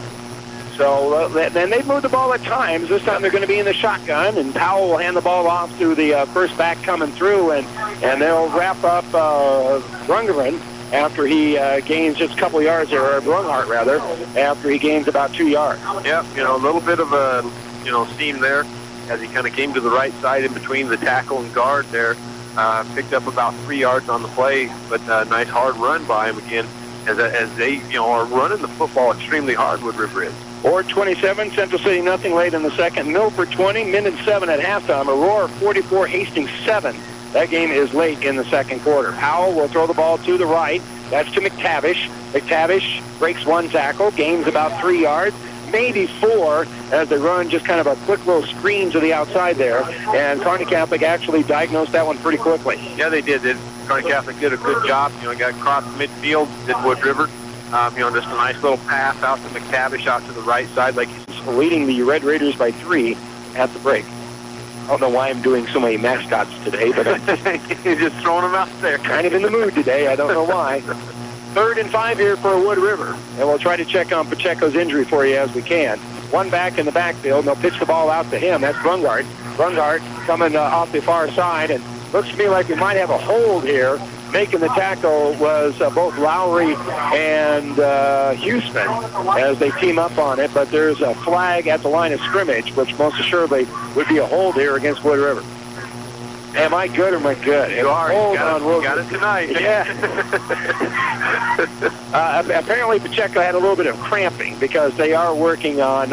So then they've moved the ball at times. This time they're going to be in the shotgun, and Powell will hand the ball off to the first back coming through, and they'll wrap up Brungeren after he gains just a couple yards, or Brunghart rather, after he gains about 2 yards. Yep, a little bit of a, seam there as he kind of came to the right side in between the tackle and guard there. Picked up about 3 yards on the play, but a nice hard run by him again as they, are running the football extremely hard, Wood River is. Ord 27, Central City nothing late in the second. Milford 20, Minden 7 at halftime. Aurora 44, Hastings 7. That game is late in the second quarter. Powell will throw the ball to the right. That's to McTavish. McTavish breaks one tackle, gains about 3 yards. maybe 4, as they run just kind of a quick little screen to the outside there. And Kearney Catholic actually diagnosed that one pretty quickly. Yeah, they did. Kearney Catholic did a good job. Got across midfield, did Wood River. Just a nice little pass out to McTavish out to the right side, like he's leading the Red Raiders by 3 at the break. I don't know why I'm doing so many mascots today, but I'm just throwing them out there. Kind of in the mood today. I don't know why. 3rd and 5 here for Wood River. And we'll try to check on Pacheco's injury for you as we can. One back in the backfield, and they'll pitch the ball out to him. That's Brungard. Brungard coming off the far side, and looks to me like we might have a hold here. Making the tackle was both Lowry and Houston as they team up on it, but there's a flag at the line of scrimmage, which most assuredly would be a hold here against Wood River. Am I good or am I good? You are. Hold you on, Wood. got it tonight. Yeah. Apparently Pacheco had a little bit of cramping because they are working on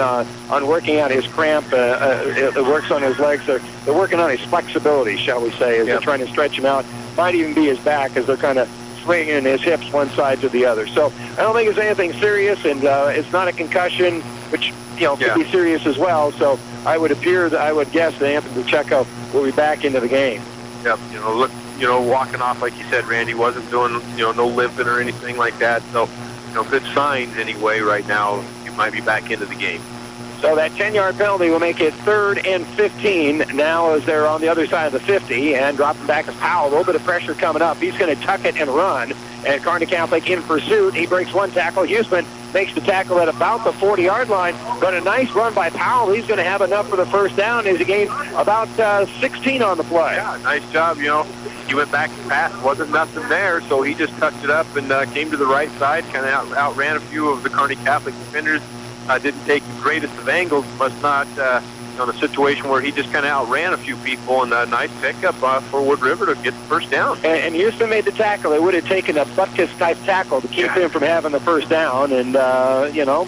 working out his cramp. It works on his legs. They're working on his flexibility, shall we say, as they're trying to stretch him out. Might even be his back as they're kind of swinging his hips one side to the other. So I don't think it's anything serious, and it's not a concussion, which could be serious as well. So I would guess that Anthony Pacheco will be back into the game. Yep. Walking off like you said, Randy wasn't doing no limping or anything like that. So good signs anyway. Right now, he might be back into the game. So that 10-yard penalty will make it 3rd and 15 now as they're on the other side of the 50, and dropping back is Powell. A little bit of pressure coming up. He's going to tuck it and run, and Kearney Catholic in pursuit. He breaks one tackle. Houston makes the tackle at about the 40-yard line, but a nice run by Powell. He's going to have enough for the first down as he gains about 16 on the play. Yeah, nice job. He went back and passed. Wasn't nothing there, so he just tucked it up and came to the right side, kind of outran a few of the Kearney Catholic defenders. Didn't take the greatest of angles, must not, in a situation where he just kind of outran a few people, and a nice pickup for Wood River to get the first down. And Houston made the tackle. It would have taken a Butkus-type tackle to keep him from having the first down, and,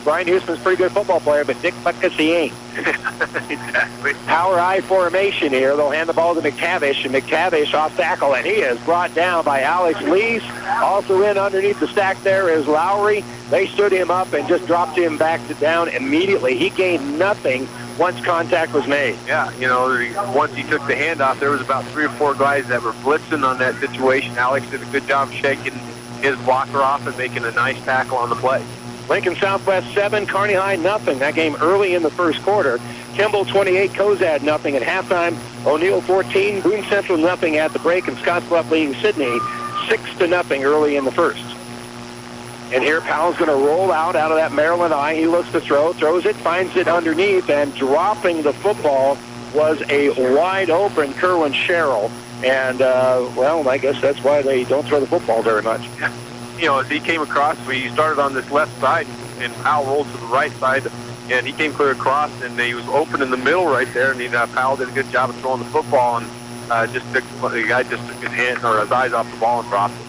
Brian Houston's a pretty good football player, but Dick Butkus, he ain't. Exactly. Power I formation here. They'll hand the ball to McTavish, and McTavish off tackle, and he is brought down by Alex Lease. Also in underneath the stack there is Lowry. They stood him up and just dropped him back down immediately. He gained nothing once contact was made. Yeah, once he took the handoff, there was about 3 or 4 guys that were blitzing on that situation. Alex did a good job shaking his blocker off and making a nice tackle on the play. Lincoln Southwest 7, Kearney High nothing. That game early in the first quarter. Kimball 28, Cozad nothing at halftime. O'Neill 14, Boone Central nothing at the break, and Scottsbluff leading Sydney 6-0 early in the first. And here Powell's going to roll out of that Maryland eye. He looks to throw, throws it, finds it underneath, and dropping the football was a wide-open Kerwin Sherrill. And, I guess that's why they don't throw the football very much. As he came across, we started on this left side, and Powell rolled to the right side, and he came clear across, and he was open in the middle right there, and Powell did a good job of throwing the football, and the guy just took his hand or his eyes off the ball and dropped it.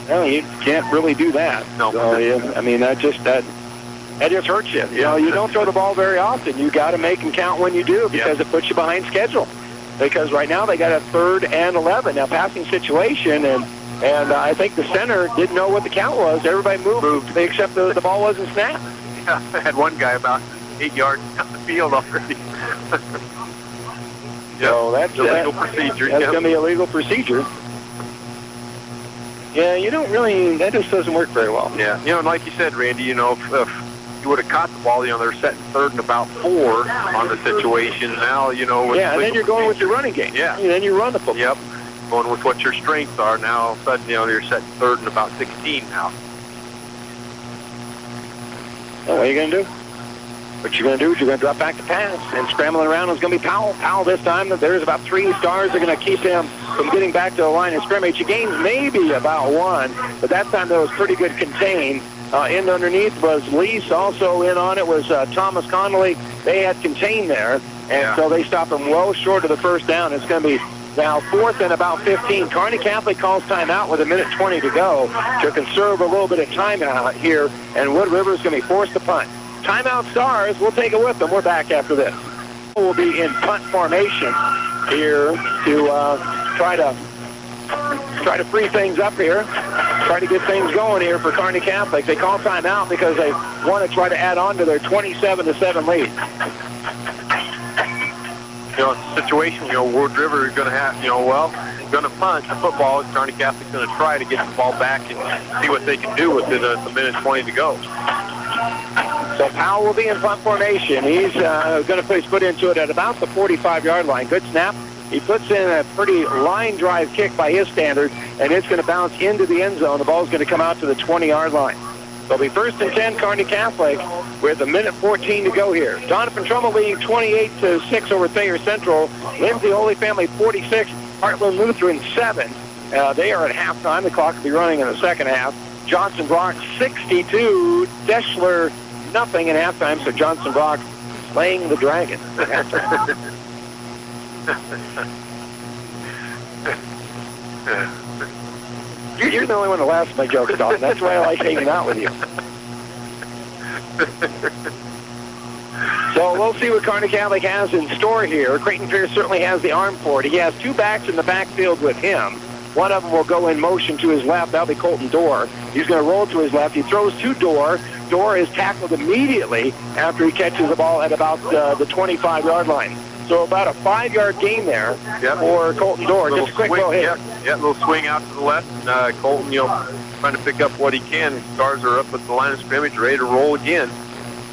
Well, you can't really do that. No. So, that just hurts you. You don't throw the ball very often. You got to make them count when you do because it puts you behind schedule. Because right now they got a 3rd and 11. Now, passing situation, and I think the center didn't know what the count was. Everybody moved except the ball wasn't snapped. Yeah, I had one guy about 8 yards down the field already. So that's illegal procedure. That's going to be a legal procedure. Yeah, that just doesn't work very well. Yeah, and like you said, Randy, if you would have caught the ball, they're setting 3rd and about 4 on the situation. Now, and then you're going with your running game. Yeah. And then you run the football. Yep. Going with what your strengths are. Now, all of a sudden, you're setting 3rd and about 16 now. Well, what are you going to do? What you're going to do is you're going to drop back to pass, and scrambling around is going to be Powell. Powell this time, there's about 3 stars. They're going to keep him from getting back to the line of scrimmage. He gains maybe about 1, but that time there was pretty good contain. In underneath was Lease. Also in on it was Thomas Connolly. They had contained there, and so they stopped him well short of the first down. It's going to be now 4th and about 15. Kearney Catholic calls timeout with 1:20 to go to conserve a little bit of time out here, and Wood River is going to be forced to punt. Timeout Stars, we'll take it with them. We're back after this. We'll be in punt formation here to try to free things up here. try to get things going here for Kearney Catholic. They call timeout because they want to try to add on to their 27-7 lead. It's a situation, Wood River is going to have, going to punt the football. Kearney Catholic's going to try to get the ball back and see what they can do with it. A minute 20 to go. So Powell will be in punt formation. He's going to put his foot into it at about the 45-yard line. Good snap. He puts in a pretty line drive kick by his standards, and it's going to bounce into the end zone. The ball's going to come out to the 20-yard line. It'll be 1st and 10, Kearney Catholic, with a minute 14 to go here. Donovan Trumbull leading 28-6 over Thayer Central. Lindsay Holy Family 46, Heartland Lutheran 7. They are at halftime. The clock will be running in the second half. Johnson Brock 62, Deschler nothing in halftime. So Johnson Brock slaying the dragon. You're the only one that laughs at my jokes, Dalton. That's why I like hanging out with you. So we'll see what Kearney Catholic has in store here. Creighton Pierce certainly has the arm for it. He has two backs in the backfield with him. One of them will go in motion to his left. That'll be Colton Dorr. He's going to roll to his left. He throws to Dorr. Dorr is tackled immediately after he catches the ball at about the 25-yard line. So about a 5-yard gain there for Colton Dorr. Just a quick little hit. Yeah, little swing out to the left. And, Colton, trying to pick up what he can. Stars are up at the line of scrimmage, ready to roll again.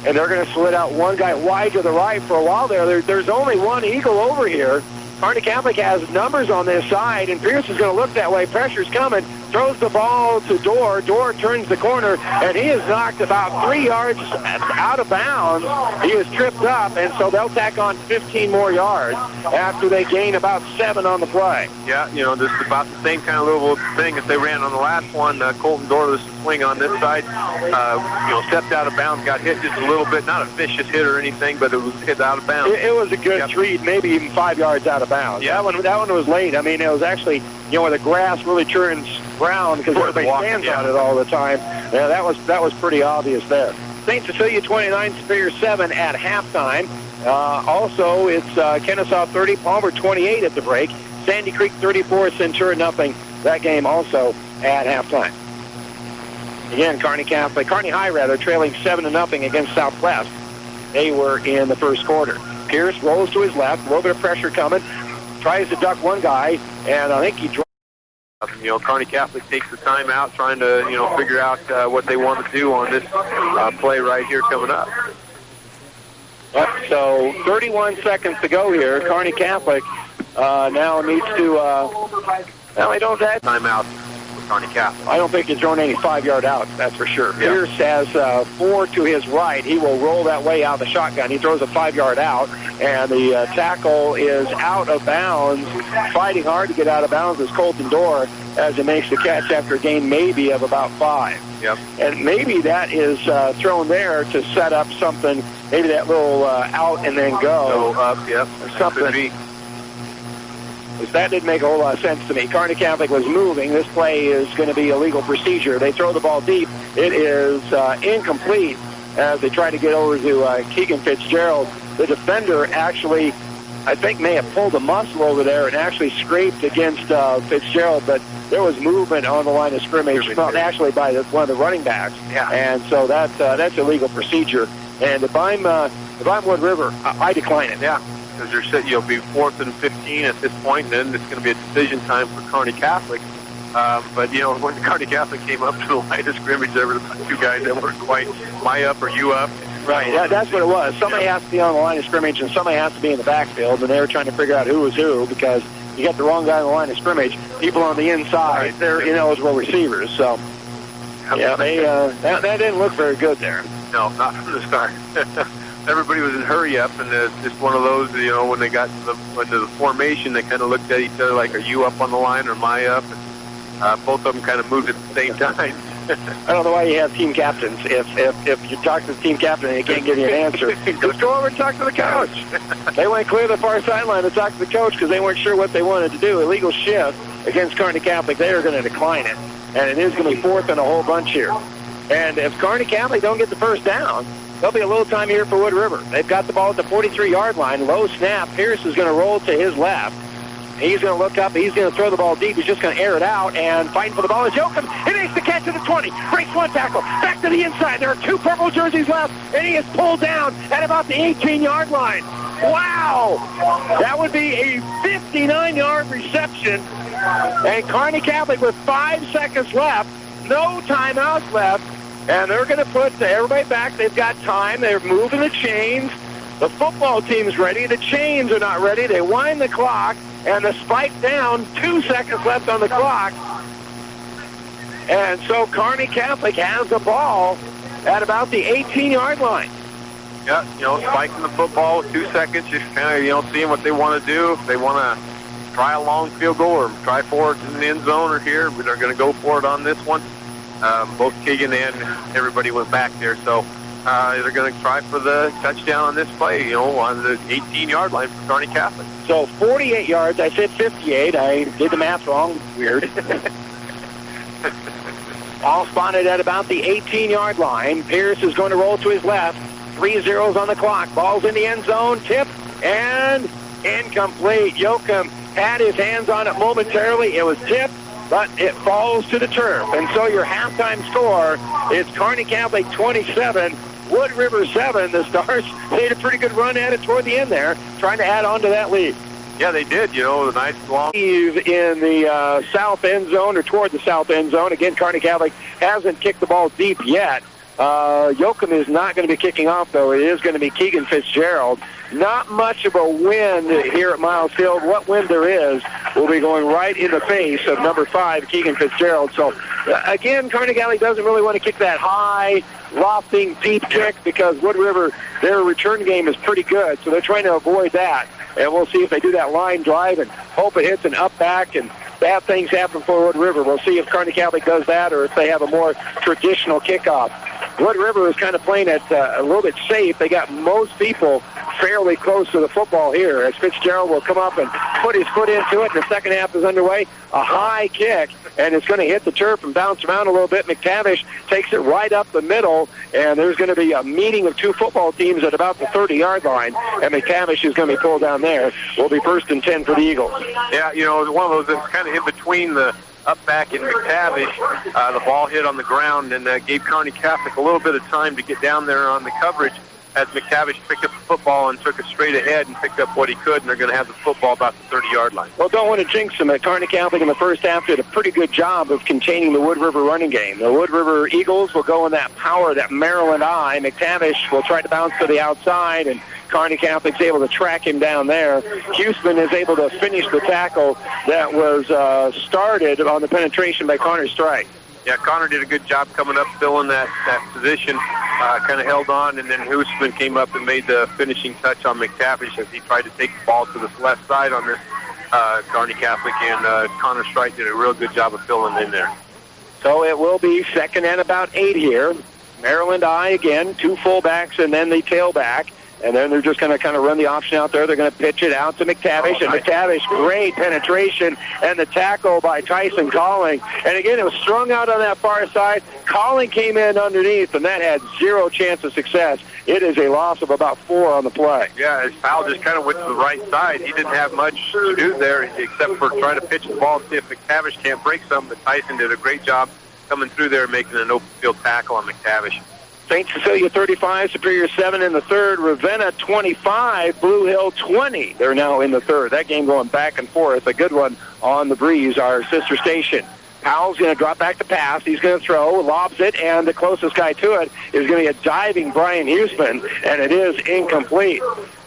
And they're going to slid out one guy wide to the right for a while there. There's only one Eagle over here. Kearney Catholic has numbers on this side, and Pierce is going to look that way. Pressure's coming. Throws the ball to Dorr. Dorr turns the corner, and he is knocked about 3 yards out of bounds. He is tripped up, and so they'll tack on 15 more yards after they gain about 7 on the play. Yeah, this is about the same kind of little thing that they ran on the last one. Colton Dorr, this swing on this side, stepped out of bounds, got hit just a little bit. Not a vicious hit or anything, but it was hit out of bounds. It was a good treat, maybe even 5 yards out of bounds. Yeah. That one was late. I mean, it was actually, where the grass really turns brown because everybody stands on it all the time. Yeah, that was pretty obvious there. St. Cecilia 29, Superior 7 at halftime. Also, it's Kennesaw 30, Palmer 28 at the break. Sandy Creek 34, Centura nothing. That game also at halftime. Again, Kearney High, trailing 7-0 against Southwest. They were in the first quarter. Pierce rolls to his left, a little bit of pressure coming, tries to duck one guy, and I think he dropped. Kearney Catholic takes the timeout, trying to, figure out what they want to do on this play right here coming up. So 31 seconds to go here. Kearney Catholic now needs to, they don't have timeout for Kearney Catholic. I don't think he's throwing any 5-yard outs, that's for sure. Yeah. Pierce has 4 to his right. He will roll that way out of the shotgun. He throws a 5-yard out, and the tackle is out of bounds. Fighting hard to get out of bounds is Colton Dorr as he makes the catch after a gain maybe of about 5. Yep. And maybe that is thrown there to set up something, maybe that little out and then go. Go up, yep. Or something. That didn't make a whole lot of sense to me. Kearney Catholic was moving. This play is going to be a legal procedure. They throw the ball deep. It is incomplete as they try to get over to Keegan Fitzgerald. The defender actually, I think, may have pulled a muscle over there and actually scraped against Fitzgerald, but there was movement on the line of scrimmage, actually by one of the running backs. Yeah. And so that's a legal procedure. And if I'm Wood River, I decline it. Yeah. Because they're sitting, you'll be 4th and 15 at this point, and then it's going to be a decision time for Kearney Catholic. But, when Kearney Catholic came up to the line of scrimmage, there were 2 guys that weren't quite my up or you up. Right, that's what it was. Somebody has to be on the line of scrimmage, and somebody has to be in the backfield, and they were trying to figure out who was who because you got the wrong guy on the line of scrimmage. People on the inside, they're ineligible receivers. So, yeah, that didn't look very good there. No, not from the start. Everybody was in hurry up, and it's just one of those, when they got into the formation, they kind of looked at each other like, are you up on the line or am I up? And, both of them kind of moved at the same time. I don't know why you have team captains. If you talk to the team captain and he can't give you an answer, just go over and talk to the coach. They went clear the far sideline to talk to the coach because they weren't sure what they wanted to do. Illegal shift against Kearney Catholic. They are going to decline it, and it is going to be 4th and a whole bunch here. And if Kearney Catholic don't get the first down, there'll be a little time here for Wood River. They've got the ball at the 43-yard line. Low snap. Pierce is going to roll to his left. He's going to look up. He's going to throw the ball deep. He's just going to air it out, and fighting for the ball is Yoakum. He makes the catch at the 20. Breaks one tackle. Back to the inside. There are 2 purple jerseys left, and he is pulled down at about the 18-yard line. Wow! That would be a 59-yard reception. And Kearney Catholic with 5 seconds left, no timeouts left, and they're going to put everybody back. They've got time. They're moving the chains. The football team's ready. The chains are not ready. They wind the clock, and the spike down, 2 seconds left on the clock. And so Kearney Catholic has the ball at about the 18-yard line. Yeah, spiking the football with 2 seconds, just kind of, seeing what they want to do. If they want to try a long field goal or try for it in the end zone or here, but they're going to go for it on this one. Both Keegan and everybody went back there, so they're going to try for the touchdown on this play, on the 18-yard line for Kearney Catholic. So 48 yards. I said 58. I did the math wrong. Weird. All spotted at about the 18-yard line. Pierce is going to roll to his left. 3 zeros on the clock. Ball's in the end zone. Tip and incomplete. Yoakum had his hands on it momentarily. It was tipped, but it falls to the turf. And so your halftime score is Kearney Catholic 27, Wood River 7. The Stars made a pretty good run at it toward the end there, trying to add on to that lead. Yeah, they did. The nice long. In the south end zone or toward the south end zone. Again, Kearney Catholic hasn't kicked the ball deep yet. Yoakum is not going to be kicking off, though. It is going to be Keegan Fitzgerald. Not much of a wind here at Miles Field. What wind there is will be going right in the face of number 5, Keegan Fitzgerald. So, again, Kearney Catholic doesn't really want to kick that high, lofting, deep kick because Wood River, their return game is pretty good. So they're trying to avoid that. And we'll see if they do that line drive and hope it hits an up back and bad things happen for Wood River. We'll see if Kearney Catholic does that or if they have a more traditional kickoff. Wood River is kind of playing it a little bit safe. They got most people fairly close to the football here as Fitzgerald will come up and put his foot into it. The second half is underway. A high kick, and it's going to hit the turf and bounce around a little bit. McTavish takes it right up the middle, and there's going to be a meeting of 2 football teams at about the 30-yard line, and McTavish is going to be pulled down there. Will be 1st and 10 for the Eagles. Yeah, one of those that's kind of in between the up back in McTavish. The ball hit on the ground and gave Kearney Catholic a little bit of time to get down there on the coverage as McTavish picked up the football and took it straight ahead and picked up what he could, and they're going to have the football about the 30-yard line. Well, don't want to jinx them. Kearney Catholic in the first half did a pretty good job of containing the Wood River running game. The Wood River Eagles will go in that power, that Maryland eye. McTavish will try to bounce to the outside, and Kearney Catholic's able to track him down there. Houston is able to finish the tackle that was started on the penetration by Connor Strike. Yeah, Connor did a good job coming up, filling that position, kind of held on, and then Houston came up and made the finishing touch on McTavish as he tried to take the ball to the left side on this Kearney Catholic, and Connor Strike did a real good job of filling in there. So it will be 2nd and about 8 here. Maryland I again, 2 fullbacks and then the tailback. And then they're just going to kind of run the option out there. They're going to pitch it out to McTavish. And McTavish, great penetration. And the tackle by Tyson Calling. And again, it was strung out on that far side. Calling came in underneath, and that had 0 chance of success. It is a loss of about 4 on the play. Yeah, his foul just kind of went to the right side. He didn't have much to do there except for trying to pitch the ball and see if McTavish can't break something. But Tyson did a great job coming through there and making an open field tackle on McTavish. St. Cecilia 35, Superior 7 in the third. Ravenna 25, Blue Hill 20. They're now in the third. That game going back and forth. A good one on the breeze, our sister station. Powell's going to drop back to pass. He's going to throw, lobs it, and the closest guy to it is going to be a diving Brian Huseman, and it is incomplete.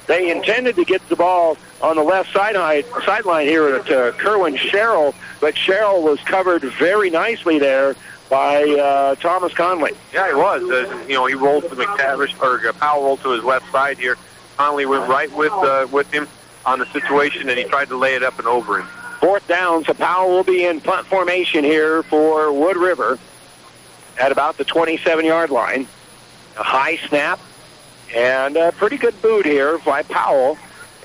They intended to get the ball on the left sideline here to Kerwin Sherrill, but Sherrill was covered very nicely there by Thomas Conley. Yeah, he was. He rolled to McTavish, or Powell rolled to his left side here. Conley went right with him on the situation, and he tried to lay it up and over him. 4th down, so Powell will be in punt formation here for Wood River at about the 27-yard line. A high snap and a pretty good boot here by Powell.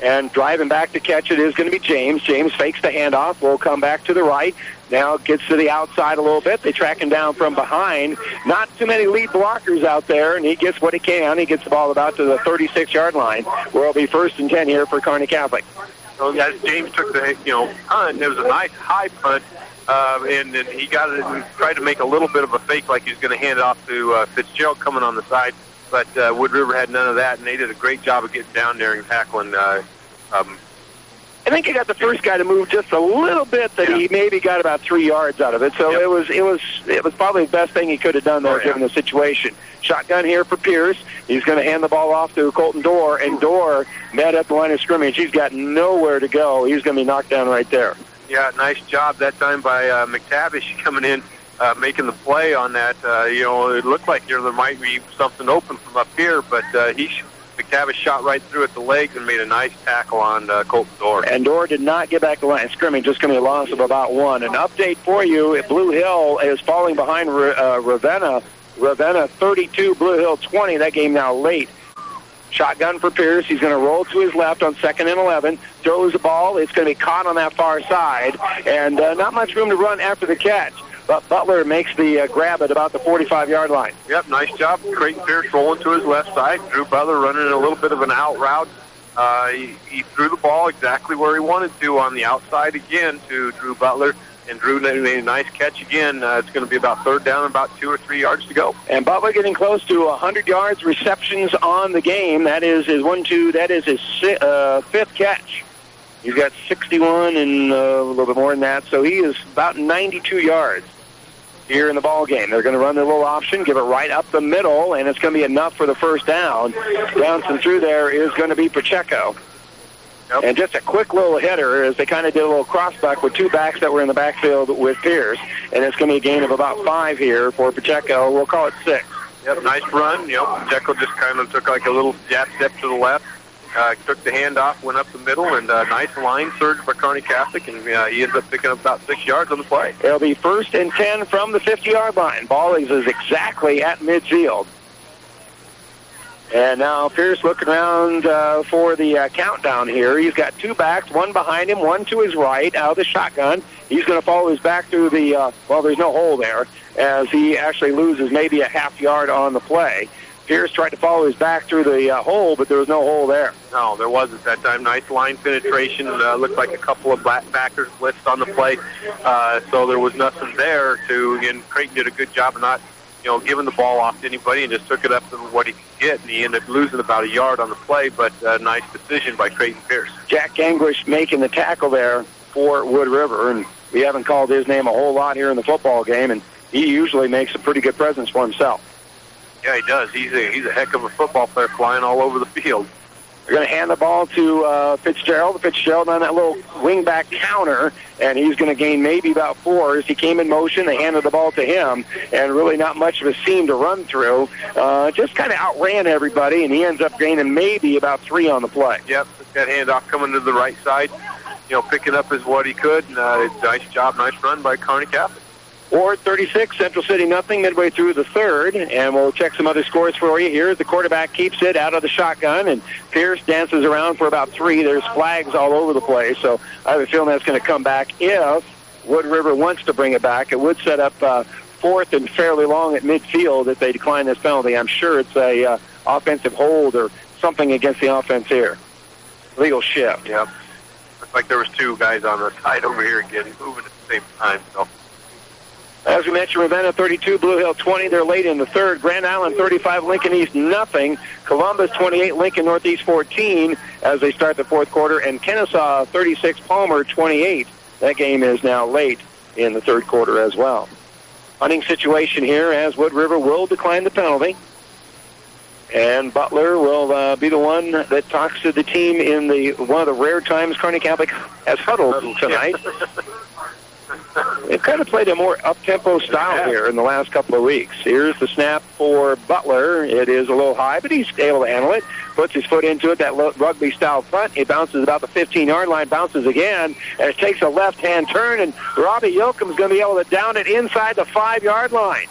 And driving back to catch it is going to be James. James fakes the handoff. Will come back to the right. Now gets to the outside a little bit. They track him down from behind. Not too many lead blockers out there, and he gets what he can. He gets the ball about to the 36-yard line, where it'll be 1st and 10 here for Kearney Catholic. as James took the punt, it was a nice high punt, and he got it and tried to make a little bit of a fake like he was going to hand it off to Fitzgerald coming on the side, but Wood River had none of that, and they did a great job of getting down there and tackling. I think he got the first guy to move just a little bit. He maybe got about 3 yards out of it. So it was probably the best thing he could have done there, given the situation. Shotgun here for Pierce. He's going to hand the ball off to Colton Dorr, and Dorr met at the line of scrimmage. He's got nowhere to go. He's going to be knocked down right there. Yeah, nice job that time by McTavish coming in, making the play on that. It looked like there might be something open from up here, but McTavish shot right through at the legs and made a nice tackle on Colton Dorr. And Dorr did not get back to the line of scrimmage, just going to be a loss of about 1. An update for you, Blue Hill is falling behind Ravenna. Ravenna 32, Blue Hill 20. That game now late. Shotgun for Pierce. He's going to roll to his left on 2nd and 11. Throws the ball. It's going to be caught on that far side. And not much room to run after the catch. But Butler makes the grab at about the 45-yard line. Yep, nice job. Creighton Pierce rolling to his left side. Drew Butler running a little bit of an out route. He threw the ball exactly where he wanted to on the outside again to Drew Butler. And Drew made a nice catch again. It's going to be about 3rd down, about 2 or 3 yards to go. And Butler getting close to 100 yards receptions on the game. That is his 5th catch. He's got 61 and a little bit more than that. So he is about 92 yards here in the ball game. They're going to run their little option, give it right up the middle, and it's going to be enough for the first down. Bouncing through there is going to be Pacheco. Yep. And just a quick little header as they kind of did a little crossback with 2 backs that were in the backfield with Pierce. And it's going to be a gain of about 5 here for Pacheco. We'll call it 6. Yep, nice run. Pacheco just kind of took like a little jab step to the left. Took the handoff, went up the middle, and nice line surge by Kearney Catholic, and he ends up picking up about 6 yards on the play. It'll be 1st and 10 from the 50-yard line. Ball is exactly at midfield. And now Pierce looking around for the countdown here. He's got 2 backs, 1 behind him, 1 to his right out of the shotgun. He's going to follow his back through the, there's no hole there, as he actually loses maybe a half yard on the play. Pierce tried to follow his back through the hole, but there was no hole there. No, there wasn't that time. Nice line penetration. Looked like a couple of backers blitzed on the play. So there was nothing there and Creighton did a good job of not, giving the ball off to anybody and just took it up to what he could get. And he ended up losing about a yard on the play, but a nice decision by Creighton Pierce. Jack Anguish making the tackle there for Wood River, and we haven't called his name a whole lot here in the football game, and he usually makes a pretty good presence for himself. Yeah, he does. He's a heck of a football player flying all over the field. They're going to hand the ball to Fitzgerald. Fitzgerald on that little wingback counter, and he's going to gain maybe about 4 as he came in motion. They handed the ball to him, and really not much of a seam to run through. Just kind of outran everybody, and he ends up gaining maybe about 3 on the play. Yep, that handoff coming to the right side, picking up as what he could. And, nice job, nice run by Kearney Catholic. Ward 36, Central City nothing, midway through the 3rd, and we'll check some other scores for you here. The quarterback keeps it out of the shotgun, and Pierce dances around for about 3. There's flags all over the place, so I have a feeling that's going to come back. If Wood River wants to bring it back, it would set up 4th and fairly long at midfield if they decline this penalty. I'm sure it's a offensive hold or something against the offense here. Legal shift. Yep. Looks like there was 2 guys on the side over here again moving at the same time, so... As we mentioned, Ravenna 32, Blue Hill 20. They're late in the 3rd. Grand Island 35, Lincoln East nothing. Columbus 28, Lincoln Northeast 14 as they start the 4th quarter. And Kennesaw 36, Palmer 28. That game is now late in the 3rd quarter as well. Punting situation here as Wood River will decline the penalty. And Butler will be the one that talks to the team in one of the rare times Kearney Catholic has huddled tonight. They've kind of played a more up-tempo style here in the last couple of weeks. Here's the snap for Butler. It is a little high, but he's able to handle it. Puts his foot into it, that rugby-style front. It bounces about the 15-yard line, bounces again, and it takes a left-hand turn, and Robbie Yoakum's going to be able to down it inside the 5-yard line.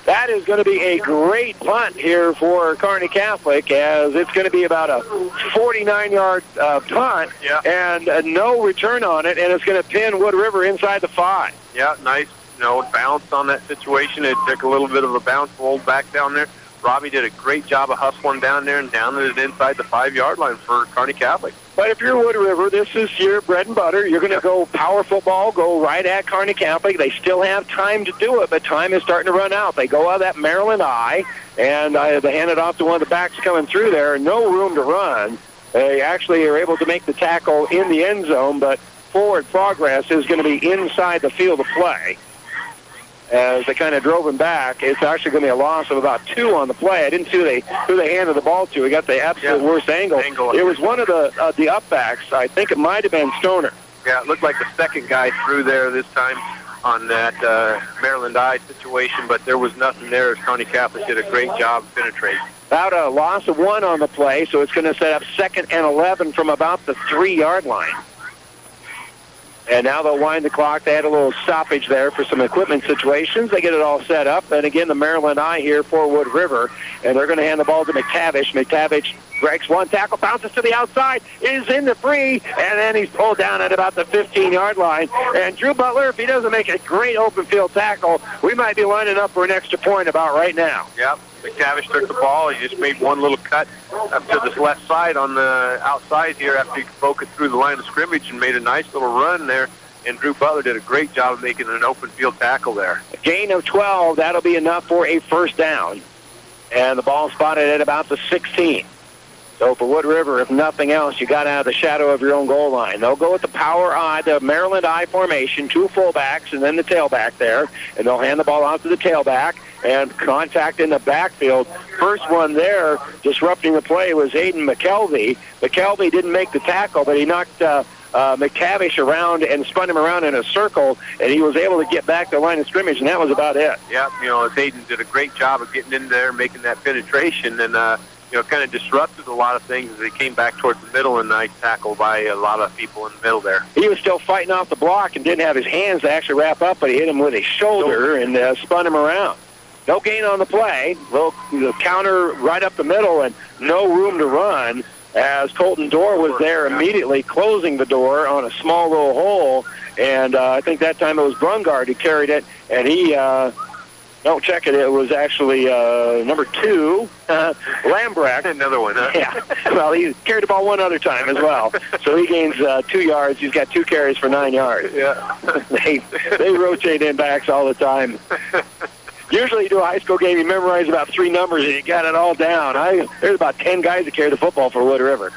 That is going to be a great punt here for Kearney Catholic, as it's going to be about a 49-yard punt and no return on it, and it's going to pin Wood River inside the 5. Yeah, nice, bounce on that situation. It took a little bit of a bounce, rolled back down there. Robbie did a great job of hustling down there and down it inside the 5-yard line for Kearney Catholic. But if you're Wood River, this is your bread and butter. You're going to go power football, go right at Kearney Catholic. They still have time to do it, but time is starting to run out. They go out of that Maryland I, and they hand it off to one of the backs coming through there. No room to run. They actually are able to make the tackle in the end zone, but forward progress is going to be inside the field of play. As they kind of drove him back, it's actually going to be a loss of about 2 on the play. I didn't see who they handed the ball to. He got the absolute worst angle. It was one of the upbacks. I think it might have been Stoner. Yeah, it looked like the second guy threw there this time on that Maryland I situation, but there was nothing there. Kearney Catholic did a great job penetrating. About a loss of 1 on the play, so it's going to set up 2nd and 11 from about the 3-yard line. And now they'll wind the clock. They had a little stoppage there for some equipment situations. They get it all set up. And again, the Maryland I here for Wood River. And they're going to hand the ball to McTavish. McTavish breaks one tackle, bounces to the outside, is in the free, and then he's pulled down at about the 15-yard line. And Drew Butler, if he doesn't make a great open field tackle, we might be lining up for an extra point about right now. Yep. McTavish took the ball. He just made one little cut up to the left side on the outside here after he broke it through the line of scrimmage and made a nice little run there. And Drew Butler did a great job of making an open field tackle there. A gain of 12. That'll be enough for a first down. And the ball spotted at about the 16. So for Wood River, if nothing else, you got out of the shadow of your own goal line. They'll go with the power I, the Maryland I formation, 2 fullbacks and then the tailback there. And they'll hand the ball out to the tailback and contact in the backfield. First one there, disrupting the play, was Aiden McKelvey. McKelvey didn't make the tackle, but he knocked McTavish around and spun him around in a circle, and he was able to get back to the line of scrimmage, and that was about it. Yep, Aiden did a great job of getting in there, making that penetration, and kind of disrupted a lot of things as they came back towards the middle, and nice tackle by a lot of people in the middle there. He was still fighting off the block and didn't have his hands to actually wrap up, but he hit him with his shoulder and spun him around. No gain on the play. Little counter right up the middle and no room to run as Colton Dorr was there immediately closing the door on a small little hole. And I think that time it was Brungard who carried it, and he... don't check it. It was actually number 2, Lambrecht. Another one, huh? Yeah. Well, he carried the ball one other time as well. So he gains 2 yards. He's got 2 carries for 9 yards. Yeah. They rotate in backs all the time. Usually you do a high school game, you memorize about 3 numbers, and you got it all down. There's about 10 guys that carry the football for Wood River.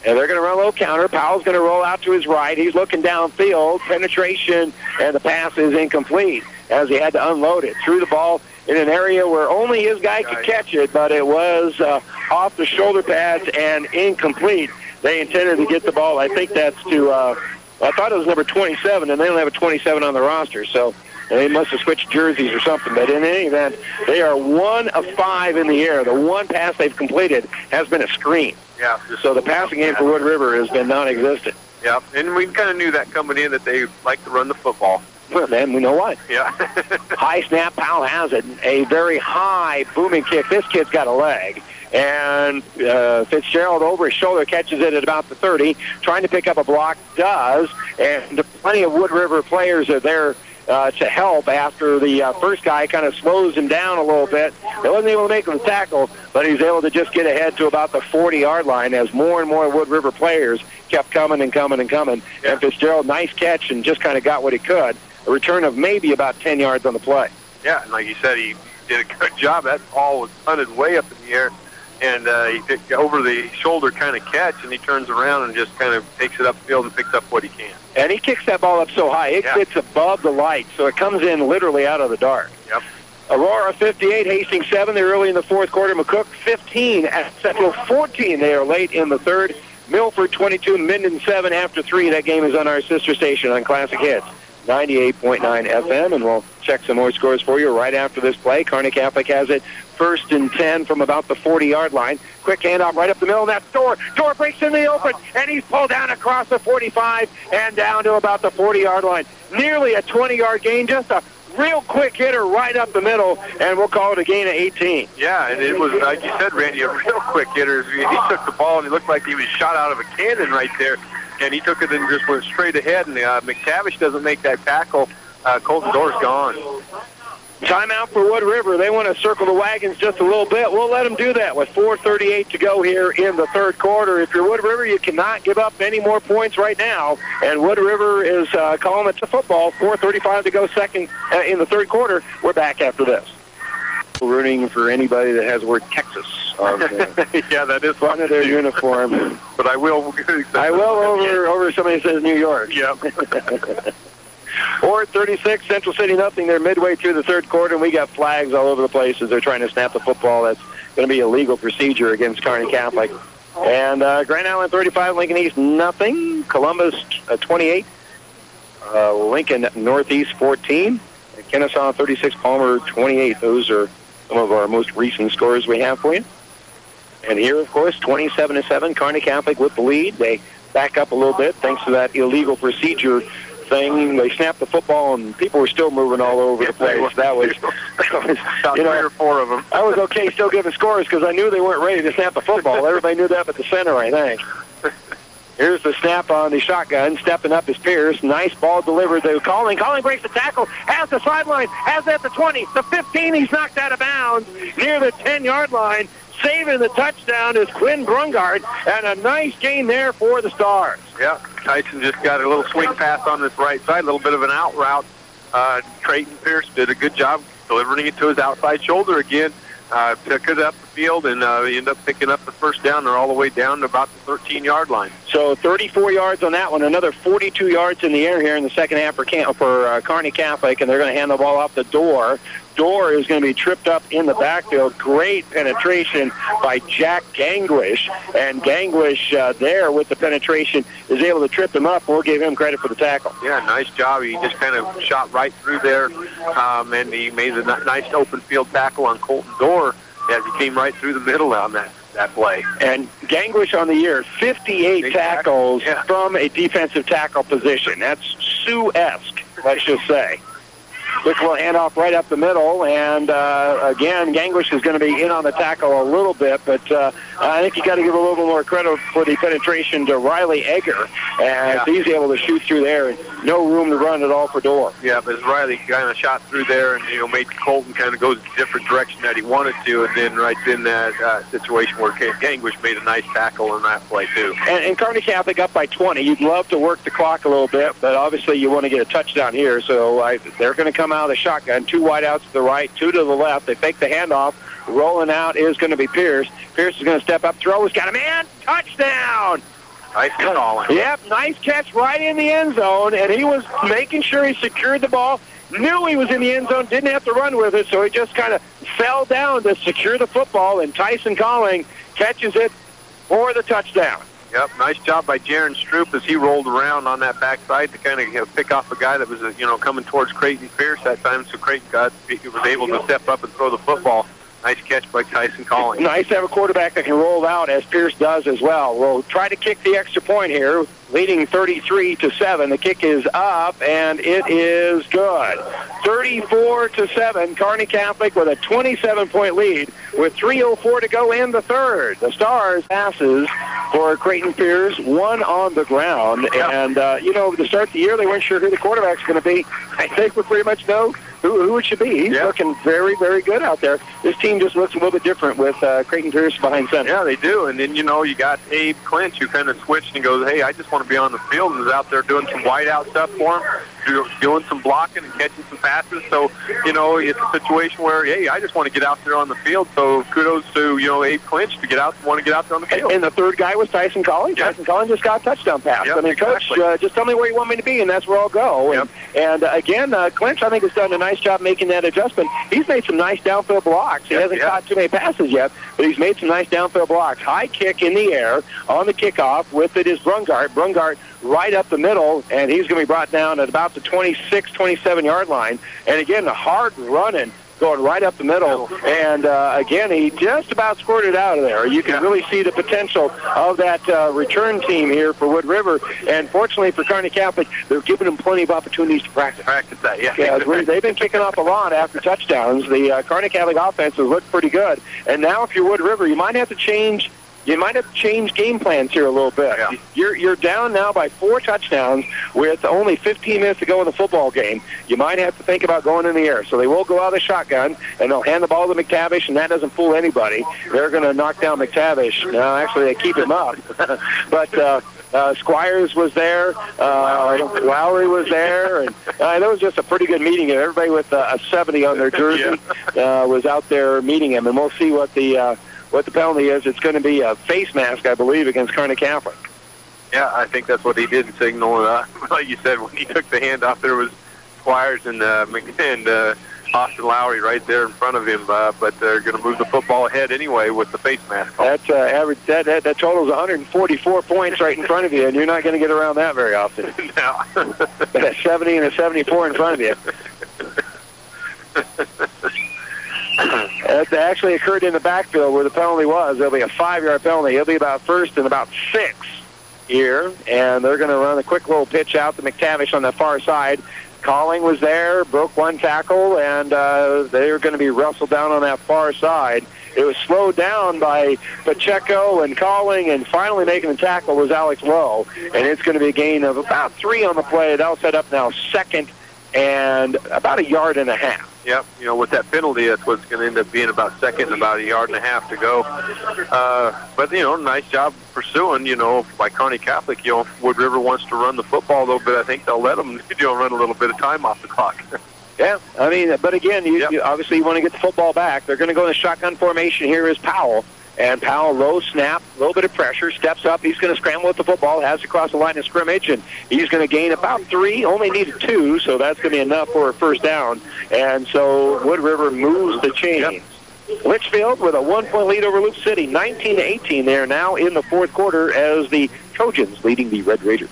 And they're going to run a little counter. Powell's going to roll out to his right. He's looking downfield. Penetration, and the pass is incomplete as he had to unload it. Threw the ball in an area where only his guy could catch it, but it was off the shoulder pads and incomplete. They intended to get the ball. I think that's to, I thought it was number 27, and they only have a 27 on the roster, so they must have switched jerseys or something. But in any event, they are 1 of 5 in the air. The one pass they've completed has been a screen. Yeah. So the passing game for Wood River has been non-existent. Yeah, and we kind of knew that coming in that they like to run the football. Well, then we know why. Yeah. High snap, Powell has it. A very high booming kick. This kid's got a leg. And Fitzgerald over his shoulder catches it at about the 30. Trying to pick up a block, does. And plenty of Wood River players are there to help after the first guy kind of slows him down a little bit. They wasn't able to make him tackle, but he's able to just get ahead to about the 40-yard line as more and more Wood River players kept coming and coming and coming. Yeah. And Fitzgerald, nice catch and just kind of got what he could. A return of maybe about 10 yards on the play. Yeah, and like you said, he did a good job. That ball was punted way up in the air, and he took over the shoulder kind of catch, and he turns around and just kind of takes it upfield and picks up what he can. And he kicks that ball up so high, it gets above the light, so it comes in literally out of the dark. Yep. Aurora 58, Hastings 7. They're early in the fourth quarter. McCook 15 at Central 14. They are late in the third. Milford 22, Minden 7 after 3. That game is on our sister station on Classic Hits 98.9 FM, and we'll check some more scores for you right after this play. Kearney Catholic has it 1st and 10 from about the 40-yard line. Quick handoff right up the middle, and that's Dorr. Dorr breaks in the open, and he's pulled down across the 45 and down to about the 40-yard line. Nearly a 20-yard gain, just a real quick hitter right up the middle, and we'll call it a gain of 18. Yeah, and it was, like you said, Randy, a real quick hitter. He took the ball, and he looked like he was shot out of a cannon right there, and he took it and just went straight ahead, and McTavish doesn't make that tackle. Colton Dorr's gone. Timeout for Wood River. They want to circle the wagons just a little bit. We'll let them do that with 4:38 to go here in the third quarter. If you're Wood River, you cannot give up any more points right now. And Wood River is calling it to football. 4:35 to go second in the third quarter. We're back after this. Rooting for anybody that has the word Texas on yeah, that is front of their uniform. But I will over somebody that says New York. Yep. 4:36, Central City nothing. They're midway through the third quarter, and we got flags all over the place as they're trying to snap the football. That's going to be a legal procedure against Kearney Catholic. And Grand Island 35, Lincoln East nothing. Columbus 28, Lincoln Northeast 14, Kennesaw 36, Palmer 28. Those are some of our most recent scores we have for you. And here, of course, 27-7, Kearney Catholic with the lead. They back up a little bit thanks to that illegal procedure thing. They snapped the football, and people were still moving all over the place. That was about 3 or 4 of them. I was okay still giving scores because I knew they weren't ready to snap the football. Everybody knew that but the center, I think. Here's the snap on the shotgun. Stepping up is Pierce. Nice ball delivered. They were calling. Calling breaks the tackle. Has the sideline. Has at the 20. The 15. He's knocked out of bounds near the 10-yard line. Saving the touchdown is Quinn Brungard, and a nice gain there for the Stars. Yeah, Tyson just got a little swing pass on this right side, a little bit of an out route. Creighton Pierce did a good job delivering it to his outside shoulder again. Took it up the field, and he ended up picking up the first down. They're all the way down to about the 13-yard line. So 34 yards on that one. Another 42 yards in the air here in the second half for Kearney Catholic, and they're going to hand the ball off the door. Door is going to be tripped up in the backfield. Great penetration by Jack Ganglish, and Ganglish there with the penetration is able to trip him up. We'll give him credit for the tackle. Yeah, nice job. He just kind of shot right through there, and he made a nice open field tackle on Colton Door as he came right through the middle on that play. And Ganglish on the year, 58 tackles from a defensive tackle position. That's Sioux-esque, let's just say. Quick little handoff right up the middle, and again, Ganglish is going to be in on the tackle a little bit, but I think you got to give a little bit more credit for the penetration to Riley Egger, as he's able to shoot through there, and no room to run at all for Dorr. Yeah, but Riley kind of shot through there, and made Colton kind of go a different direction that he wanted to, and then right in that situation where Ganglish made a nice tackle on that play too. And Kearney Catholic up by 20. You'd love to work the clock a little bit, but obviously you want to get a touchdown here, so they're going to come out of the shotgun. 2 wideouts to the right, 2 to the left. They fake the handoff. Rolling out is going to be Pierce. Pierce is going to step up, throw. He's got a man. Touchdown! Nice call. Yep, nice catch right in the end zone, and he was making sure he secured the ball. Knew he was in the end zone, didn't have to run with it, so he just kind of fell down to secure the football, and Tyson Calling catches it for the touchdown. Yep, nice job by Jaron Stroop as he rolled around on that backside to kind of pick off a guy that was, coming towards Creighton Pierce that time. So Creighton was able to step up and throw the football. Nice catch by Tyson Calling. Nice to have a quarterback that can roll out, as Pierce does as well. We'll try to kick the extra point here, leading 33-7. The kick is up, and it is good. 34-7. Kearney Catholic with a 27-point lead with 3:04 to go in the third. The Stars passes for Creighton Pierce, 1 on the ground. Yep. And, to start the year, they weren't sure who the quarterback's going to be. I think we pretty much know who it should be. He's looking very, very good out there. This team just looks a little bit different with Creighton Pierce behind center. Yeah, they do. And then, you got Abe Clinch who kind of switched and goes, hey, I just want to be on the field, and is out there doing some wide-out stuff for him, doing some blocking and catching some passes. So, it's a situation where, hey, I just want to get out there on the field. So kudos to, Abe Clinch to want to get out there on the field. And the third guy was Tyson Collins. Yep. Tyson Collins just got a touchdown pass. Yep, I mean, exactly. Coach, just tell me where you want me to be, and that's where I'll go. Yep. And again, Clinch, I think, has done a nice job making that adjustment. He's made some nice downfield blocks. He hasn't caught too many passes yet, but he's made some nice downfield blocks. High kick in the air on the kickoff. With it is Brungard. Brungard right up the middle, and he's going to be brought down at about the 26, 27-yard line. And again, a hard running, going right up the middle. And again, he just about squirted out of there. You can really see the potential of that return team here for Wood River. And fortunately for Kearney Catholic, they're giving them plenty of opportunities to practice. Practice that, They've been kicking off a lot after touchdowns. The Kearney Catholic offense has looked pretty good. And now if you're Wood River, you might have to change you might have to change game plans here a little bit. Yeah. You're down now by 4 touchdowns with only 15 minutes to go in the football game. You might have to think about going in the air. So they will go out of the shotgun, and they'll hand the ball to McTavish, and that doesn't fool anybody. They're going to knock down McTavish. No, actually, they keep him up. But Squires was there. Lowry was there. And that was just a pretty good meeting. Everybody with a 70 on their jersey was out there meeting him. And we'll see what the penalty is. It's going to be a face mask, I believe, against Kearney Catholic. Yeah, I think that's what he did signal. Like you said, when he took the handoff, there was Squires and Austin Lowry right there in front of him, but they're going to move the football ahead anyway with the face mask. That's average. That totals 144 points right in front of you, and you're not going to get around that very often. No. A 70 and a 74 in front of you. That actually occurred in the backfield where the penalty was. There'll be a 5-yard penalty. It'll be about first and about 6 here, and they're going to run a quick little pitch out to McTavish on the far side. Colling was there, broke one tackle, and they were going to be wrestled down on that far side. It was slowed down by Pacheco and Colling, and finally making the tackle was Alex Lowe. And it's going to be a gain of about 3 on the play. That'll set up now second and about 1.5 yards. Yep, with that penalty, that's what's going to end up being about second and about 1.5 yards to go. But, nice job pursuing, by Kearney Catholic. If Wood River wants to run the football a little bit, I think they'll let them, run a little bit of time off the clock. Yeah, I mean, but again, you obviously want to get the football back. They're going to go in the shotgun formation here is Powell. And Powell, low snap, a little bit of pressure, steps up. He's going to scramble with the football, has to cross the line of scrimmage, and he's going to gain about 3, only needed 2, so that's going to be enough for a first down. And so Wood River moves the chains. Yep. Litchfield with a 1-point lead over Loop City, 19-18 there now in the fourth quarter as the Trojans leading the Red Raiders.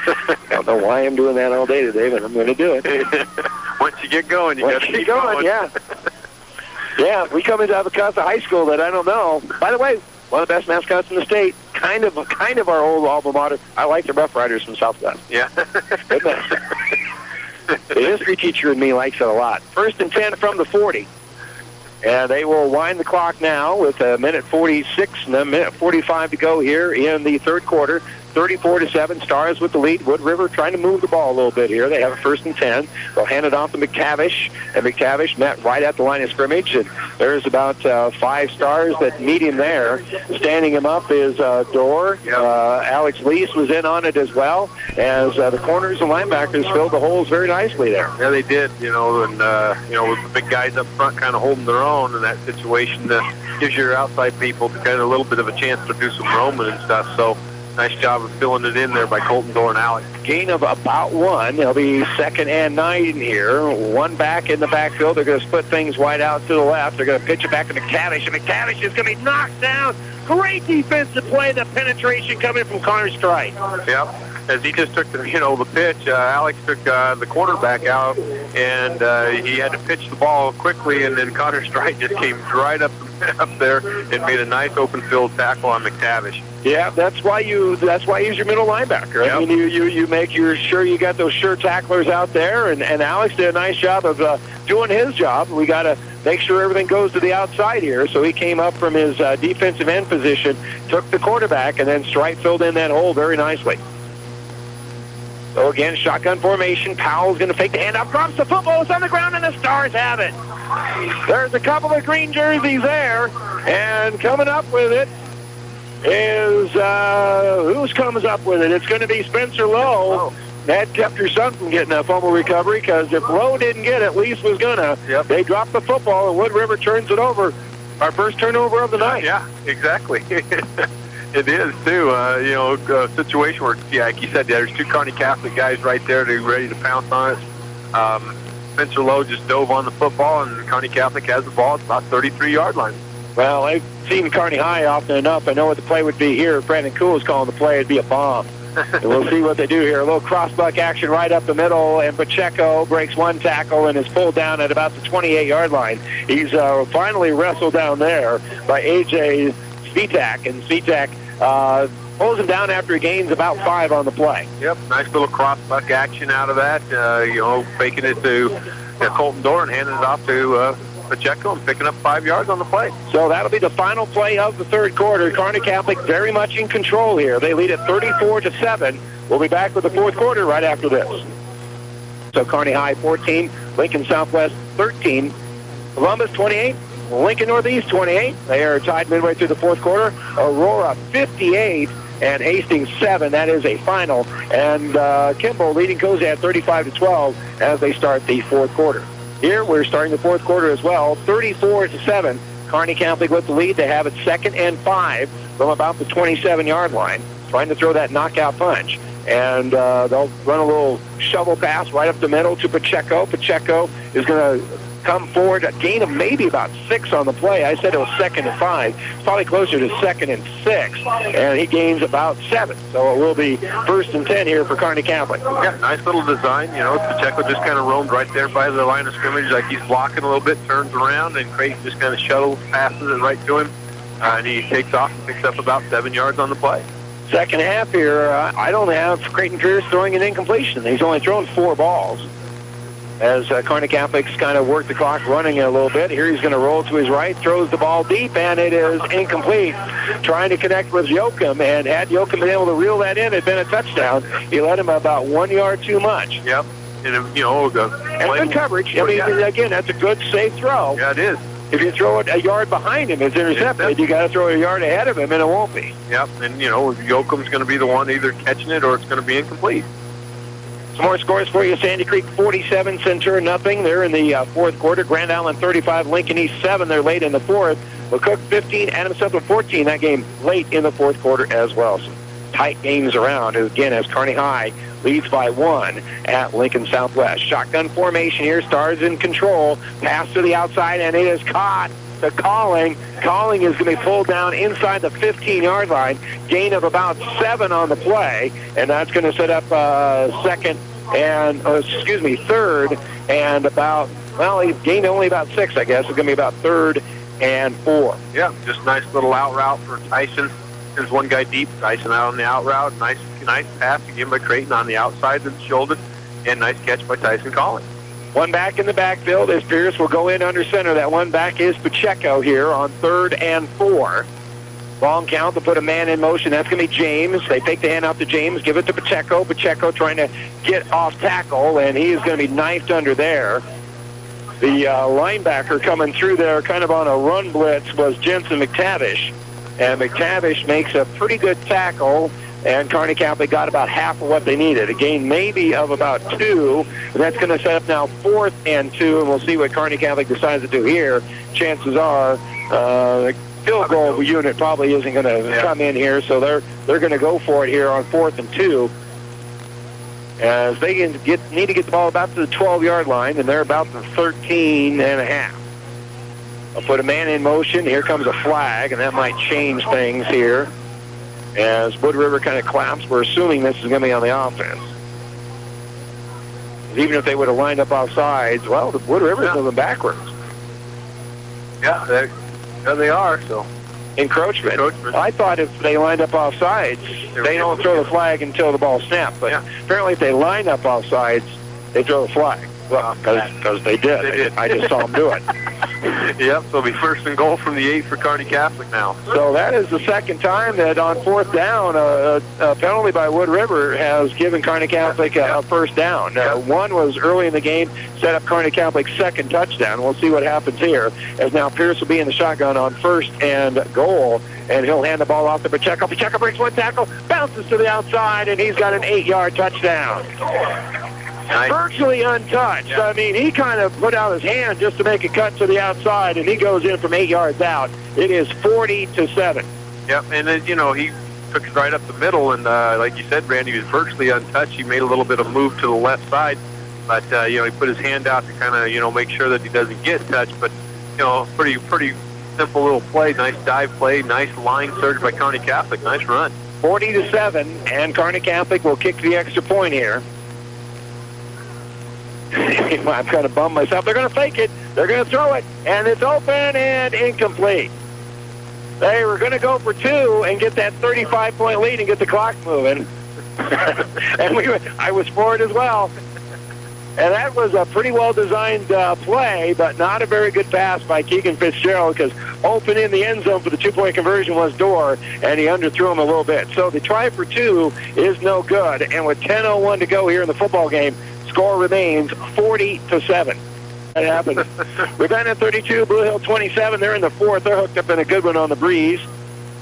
I don't know why I'm doing that all day today, but I'm going to do it. Once you get going, you got to keep going. Yeah. Yeah, we come into Avicosta High School that I don't know. By the way, one of the best mascots in the state. Kind of our old alma mater. I like the Rough Riders from Southwest. Yeah. Good man. The history teacher in me likes it a lot. First and 10 from the 40. And they will wind the clock now with 1:46 and 1:45 to go here in the third quarter. 34-7, Stars with the lead. Wood River trying to move the ball a little bit here. They have a first and 10. They'll hand it off to McTavish, and McTavish met right at the line of scrimmage, and there's about 5 Stars that meet him there. Standing him up is Dorr. Yep. Alex Lease was in on it as well, as the corners and linebackers filled the holes very nicely there. Yeah, they did, and, with the big guys up front kind of holding their own in that situation, gives your outside people kind of a little bit of a chance to do some roaming and stuff, so nice job of filling it in there by Colton Dorr and Alex. Gain of about 1. They'll be 2nd and 9 here. 1 back in the backfield. They're going to split things wide out to the left. They're going to pitch it back to McTavish, and McTavish is going to be knocked down. Great defensive play. The penetration coming from Connor Strite. Yep. As he just took the pitch, Alex took the quarterback out, and he had to pitch the ball quickly, and then Connor Strite just came right up there and made a nice open field tackle on McTavish. Yeah, that's why you use your middle linebacker. Yep. I mean, you make sure you got those sure tacklers out there, and Alex did a nice job of doing his job. We got to make sure everything goes to the outside here. So he came up from his defensive end position, took the quarterback, and then Strite filled in that hole very nicely. So again, shotgun formation. Powell's going to fake the handoff, drops the football. It's on the ground, and the Stars have it. There's a couple of green jerseys there, and coming up with it is who comes up with it? It's going to be Spencer Lowe. That kept your son from getting a fumble recovery, because if Lowe didn't get it, Lease was going to. Yep. They dropped the football, and Wood River turns it over. Our first turnover of the night. Yeah, exactly. It is, too. A situation where, like you said, there's 2 Kearney Catholic guys right there ready to pounce on it. Spencer Lowe just dove on the football, and Kearney Catholic has the ball at about 33-yard line. Well, I've seen Kearney High often enough. I know what the play would be here. If Brandon Cool is calling the play, it'd be a bomb. And we'll see what they do here. A little crossbuck action right up the middle, and Pacheco breaks 1 tackle and is pulled down at about the 28-yard line. He's finally wrestled down there by A.J. Svitak, and Svitak pulls him down after he gains about 5 on the play. Yep, nice little crossbuck action out of that. Faking it to Colton Dorr and handing it off to Pacheco and picking up 5 yards on the play. So that'll be the final play of the third quarter. Kearney Catholic very much in control here. They lead at 34-7. We'll be back with the fourth quarter right after this. So Kearney High 14, Lincoln Southwest 13, Columbus 28, Lincoln Northeast 28. They are tied midway through the fourth quarter. Aurora 58 and Hastings 7. That is a final. And Kimball leading Cozad 35-12 as they start the fourth quarter. Here we're starting the fourth quarter as well, 34-7. Kearney Catholic with the lead. They have it 2nd and 5 from about the 27-yard line, trying to throw that knockout punch. And they'll run a little shovel pass right up the middle to Pacheco. Pacheco is going to come forward, a gain of maybe about 6 on the play. I said it was 2nd and 5. It's probably closer to 2nd and 6. And he gains about 7. So it will be 1st and 10 here for Kearney Catholic. Yeah, nice little design. You know, Pacheco just kind of roamed right there by the line of scrimmage like he's blocking a little bit, turns around, and Creighton just kind of shuttles, passes it right to him. And he takes off and picks up about 7 yards on the play. Second half here, I don't have Creighton Pierce throwing an incompletion. He's only thrown 4 balls. As Kearney Catholic's kind of worked the clock running it a little bit. Here he's going to roll to his right, throws the ball deep, and it is incomplete. Trying to connect with Yoakum, and had Yoakum been able to reel that in, it had been a touchdown. He led him about 1 yard too much. Yep. And, you know, and good coverage. I mean, again, that's a good, safe throw. Yeah, it is. If you throw it a yard behind him, it's intercepted. You got to throw it a yard ahead of him, and it won't be. Yep, and, you know, Yoakum's going to be the one either catching it or it's going to be incomplete. Some more scores for you. Sandy Creek 47, Centura nothing. They're in the fourth quarter. Grand Island 35, Lincoln East 7. They're late in the fourth. McCook 15, Adams Central 14. That game late in the fourth quarter as well. Some tight games around, again, as Kearney High leads by 1 at Lincoln Southwest. Shotgun formation here. Stars in control. Pass to the outside, and it is caught. The Calling. Calling is going to be pulled down inside the 15-yard line. Gain of about 7 on the play, and that's going to set up third and about, well, he gained only about 6, I guess. It's going to be about 3rd and 4. Yeah, just nice little out route for Tyson. There's one guy deep, Tyson out on the out route. Nice pass again by Creighton on the outside of the shoulder, and nice catch by Tyson Calling. One back in the backfield as Pierce will go in under center. That one back is Pacheco here on 3rd and 4. Long count to put a man in motion. That's going to be James. They take the handoff to James, give it to Pacheco. Pacheco trying to get off tackle, and he is going to be knifed under there. The linebacker coming through there kind of on a run blitz was Jensen McTavish. And McTavish makes a pretty good tackle, and Kearney Catholic got about half of what they needed. A gain maybe of about 2, and that's going to set up now 4th and 2, and we'll see what Kearney Catholic decides to do here. Chances are the field goal unit probably isn't going to come in here, so they're going to go for it here on 4th and 2. As they need to get the ball about to the 12-yard line, and they're about the 13.5. I'll put a man in motion. Here comes a flag, and that might change things here. As Wood River kind of claps, we're assuming this is going to be on the offense. Even if they would have lined up off sides, well, the Wood River's moving backwards. Yeah, there they are, so. Encroachment. I thought if they lined up off sides, they don't throw the flag until the ball snapped. But apparently if they line up off sides, they throw the flag. Well, because they did. I just saw them do it. Yep, so it'll be 1st and goal from the 8 for Kearney Catholic now. So that is the second time that on 4th down, a penalty by Wood River has given Kearney Catholic a first down. One was early in the game, set up Kearney Catholic's second touchdown. We'll see what happens here, as now Pierce will be in the shotgun on 1st and goal, and he'll hand the ball off to Pacheco. Pacheco breaks one tackle, bounces to the outside, and he's got an 8-yard touchdown. Nice. Virtually untouched. I mean, he kind of put out his hand just to make a cut to the outside, and he goes in from 8 yards out. It is 40-7. Yep, and then, you know, he took it right up the middle, and like you said, Randy, he was virtually untouched. He made a little bit of move to the left side, but, you know, he put his hand out to kind of, you know, make sure that he doesn't get touched. But, you know, pretty simple little play, nice dive play, nice line surge by Kearney Catholic, nice run. 40-7, and Kearney Catholic will kick the extra point here. I'm kind of bummed myself. They're going to fake it. They're going to throw it, and it's open and incomplete. They were going to go for 2 and get that 35-point lead and get the clock moving. And I was for it as well. And that was a pretty well-designed play, but not a very good pass by Keegan Fitzgerald, because open in the end zone for the two-point conversion was Dorr, and he underthrew him a little bit. So the try for two is no good, and with 10:01 to go here in the football game, score remains 40-7. That happened. Ravenna 32, Blue Hill 27. They're in the fourth. They're hooked up in a good one on the Breeze,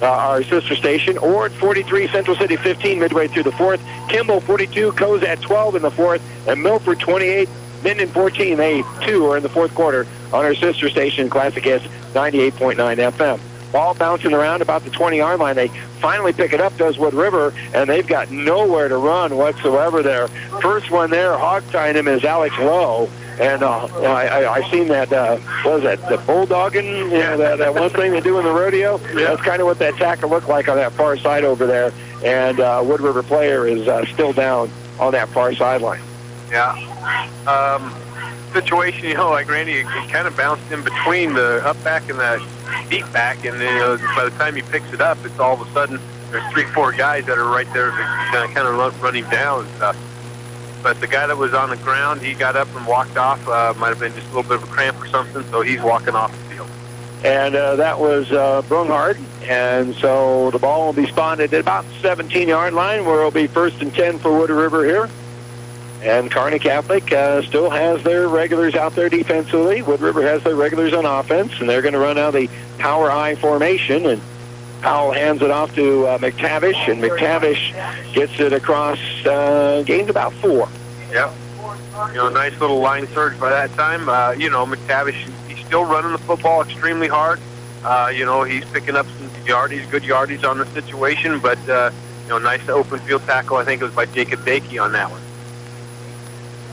our sister station. Ord 43, Central City 15 midway through the fourth. Kimball 42, Cozad 12 in the fourth, and Milford 28, Minden 14. They too are in the fourth quarter on our sister station, Classic S 98.9 FM. Ball bouncing around about the 20-yard line. They finally pick it up, does Wood River, and they've got nowhere to run whatsoever there. First one there, hog-tying him, is Alex Lowe. And I seen that, what was that, the bulldogging, that one thing they do in the rodeo? Yeah. That's kind of what that tackle looked like on that far side over there. And Wood River player is still down on that far sideline. Yeah. Situation, like Randy, it kind of bounced in between the up back and the deep back, and then by the time he picks it up, it's all of a sudden there's 3-4 guys that are right there kind of running down and stuff. But the guy that was on the ground, he got up and walked off. Might have been just a little bit of a cramp or something, so he's walking off the field. And that was Brunhard. And so the ball will be spotted at about 17-yard line, where it'll be 1st and 10 for Wood River here. And Kearney Catholic still has their regulars out there defensively. Wood River has their regulars on offense, and they're going to run out the power I formation. And Powell hands it off to McTavish, and McTavish gets it across, gains about 4. Yep. Nice little line surge by that time. McTavish, he's still running the football extremely hard. He's picking up some good yardage on the situation, but, nice open field tackle. I think it was by Jacob Dakey on that one.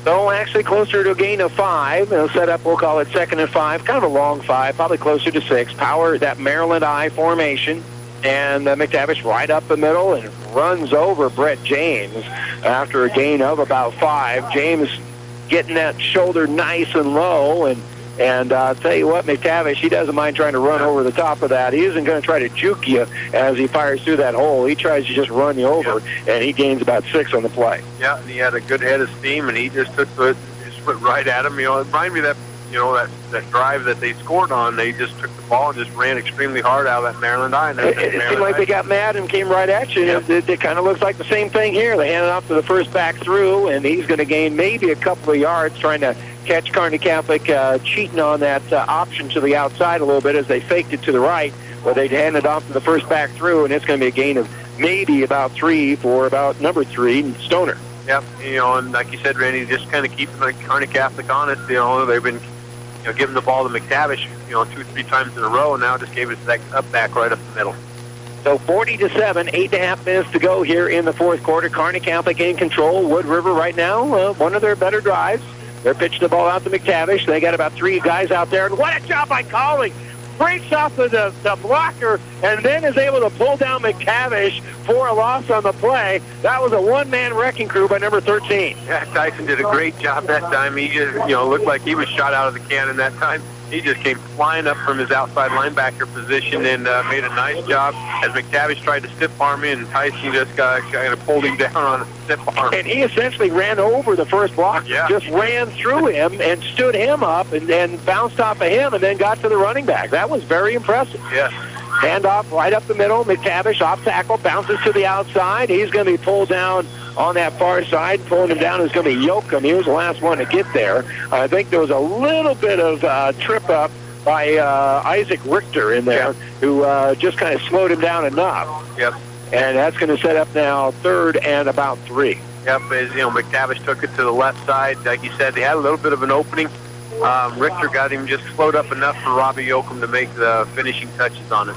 So actually closer to a gain of 5. They'll set up, we'll call it 2nd and 5, kind of a long 5, probably closer to 6. Power, that Maryland I formation. And McTavish right up the middle and runs over Brett James after a gain of about 5. James getting that shoulder nice and low. And I'll tell you what, McTavish, he doesn't mind trying to run over the top of that. He isn't going to try to juke you as he fires through that hole. He tries to just run you over, and he gains about 6 on the play. Yeah, and he had a good head of steam, and he just went right at him. It reminded me of that, that drive that they scored on. They just took the ball and just ran extremely hard out of that Maryland I. It seemed like they got mad and came right at you. Yep. It kind of looks like the same thing here. They hand it off to the first back through, and he's going to gain maybe a couple of yards trying to catch Kearney Catholic cheating on that option to the outside a little bit as they faked it to the right, where they hand it off to the first back through, and it's going to be a gain of maybe about 3 for about number 3, Stoner. Yep, and like you said, Randy, just kind of keeping Kearney Catholic honest. They've been giving the ball to McTavish, 2-3 times in a row, and now just gave it that up back right up the middle. So 40-7, 8.5 minutes to go here in the fourth quarter. Kearney Catholic in control. Wood River right now, one of their better drives. They're pitching the ball out to McTavish. They got about 3 guys out there, and what a job by Calling! Breaks off of the blocker, and then is able to pull down McTavish for a loss on the play. That was a one-man wrecking crew by number 13. Yeah, Tyson did a great job that time. He just, looked like he was shot out of the cannon that time. He just came flying up from his outside linebacker position and made a nice job as McTavish tried to stiff arm in. Tyson just kind of pulled him down on a stiff arm. And he essentially ran over the first block, just ran through him and stood him up and then bounced off of him and then got to the running back. That was very impressive. Yes. Handoff right up the middle. McTavish off tackle, bounces to the outside. He's going to be pulled down on that far side. Pulling him down is going to be Yoakum. He was the last one to get there. I think there was a little bit of trip up by Isaac Richter in there, who just kind of slowed him down enough. Yep. And that's going to set up now 3rd and about 3. Yep, as McTavish took it to the left side. Like you said, they had a little bit of an opening. Richter got him just slowed up enough for Robbie Yoakum to make the finishing touches on it.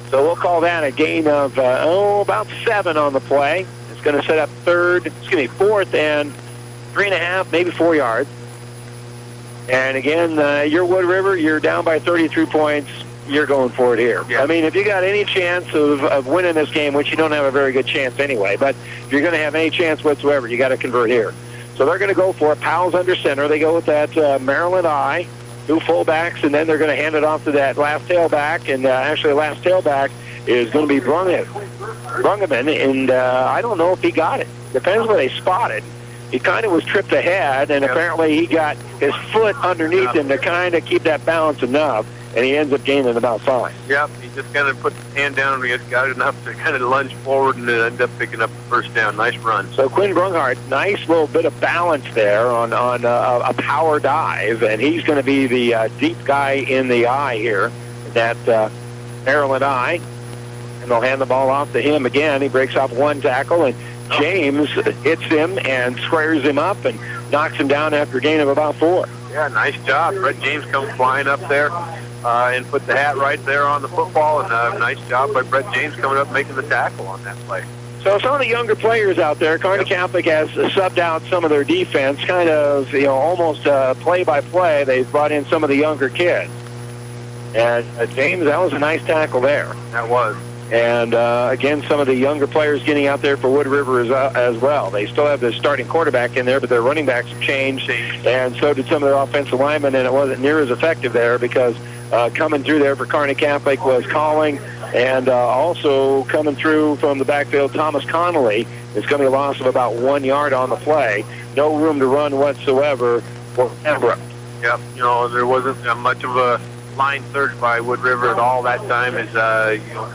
So we'll call that a gain of, about 7 on the play. It's going to set up 4th and 3.5, maybe 4 yards. And again, you're Wood River, you're down by 33 points. You're going for it here. Yeah. I mean, if you got any chance of winning this game, which you don't have a very good chance anyway, but if you're going to have any chance whatsoever, you got to convert here. So they're going to go for it. Powell's under center. They go with that Maryland I, 2 fullbacks, and then they're going to hand it off to that last tailback. And actually, the last tailback is going to be Brungaman, and I don't know if he got it. Depends where they spot it. he kind of was tripped ahead, and apparently he got his foot underneath him to kind of keep that balance enough, and he ends up gaining about 5. Yep, he just kind of put his hand down and he got enough to kind of lunge forward and end up picking up the first down. Nice run. So Quinn Brunghart, nice little bit of balance there on a power dive, and he's going to be the deep guy in the eye here, that Maryland eye. And they'll hand the ball off to him again. He breaks off one tackle, and James hits him and squares him up and knocks him down after a gain of about 4. Yeah, nice job. Brett James comes flying up there and put the hat right there on the football, and nice job by Brett James coming up making the tackle on that play. So some of the younger players out there, Kearney Catholic has subbed out some of their defense, kind of, almost play-by-play. They've brought in some of the younger kids. And James, that was a nice tackle there. That was. And, again, some of the younger players getting out there for Wood River as well. They still have the starting quarterback in there, but their running backs have changed, and so did some of their offensive linemen, and it wasn't near as effective there because coming through there for Kearney Catholic was Calling, and also coming through from the backfield, Thomas Connolly. It's going to be a loss of about 1 yard on the play. No room to run whatsoever for Pembroke. Yep, there wasn't much of a line surge by Wood River at all that time, as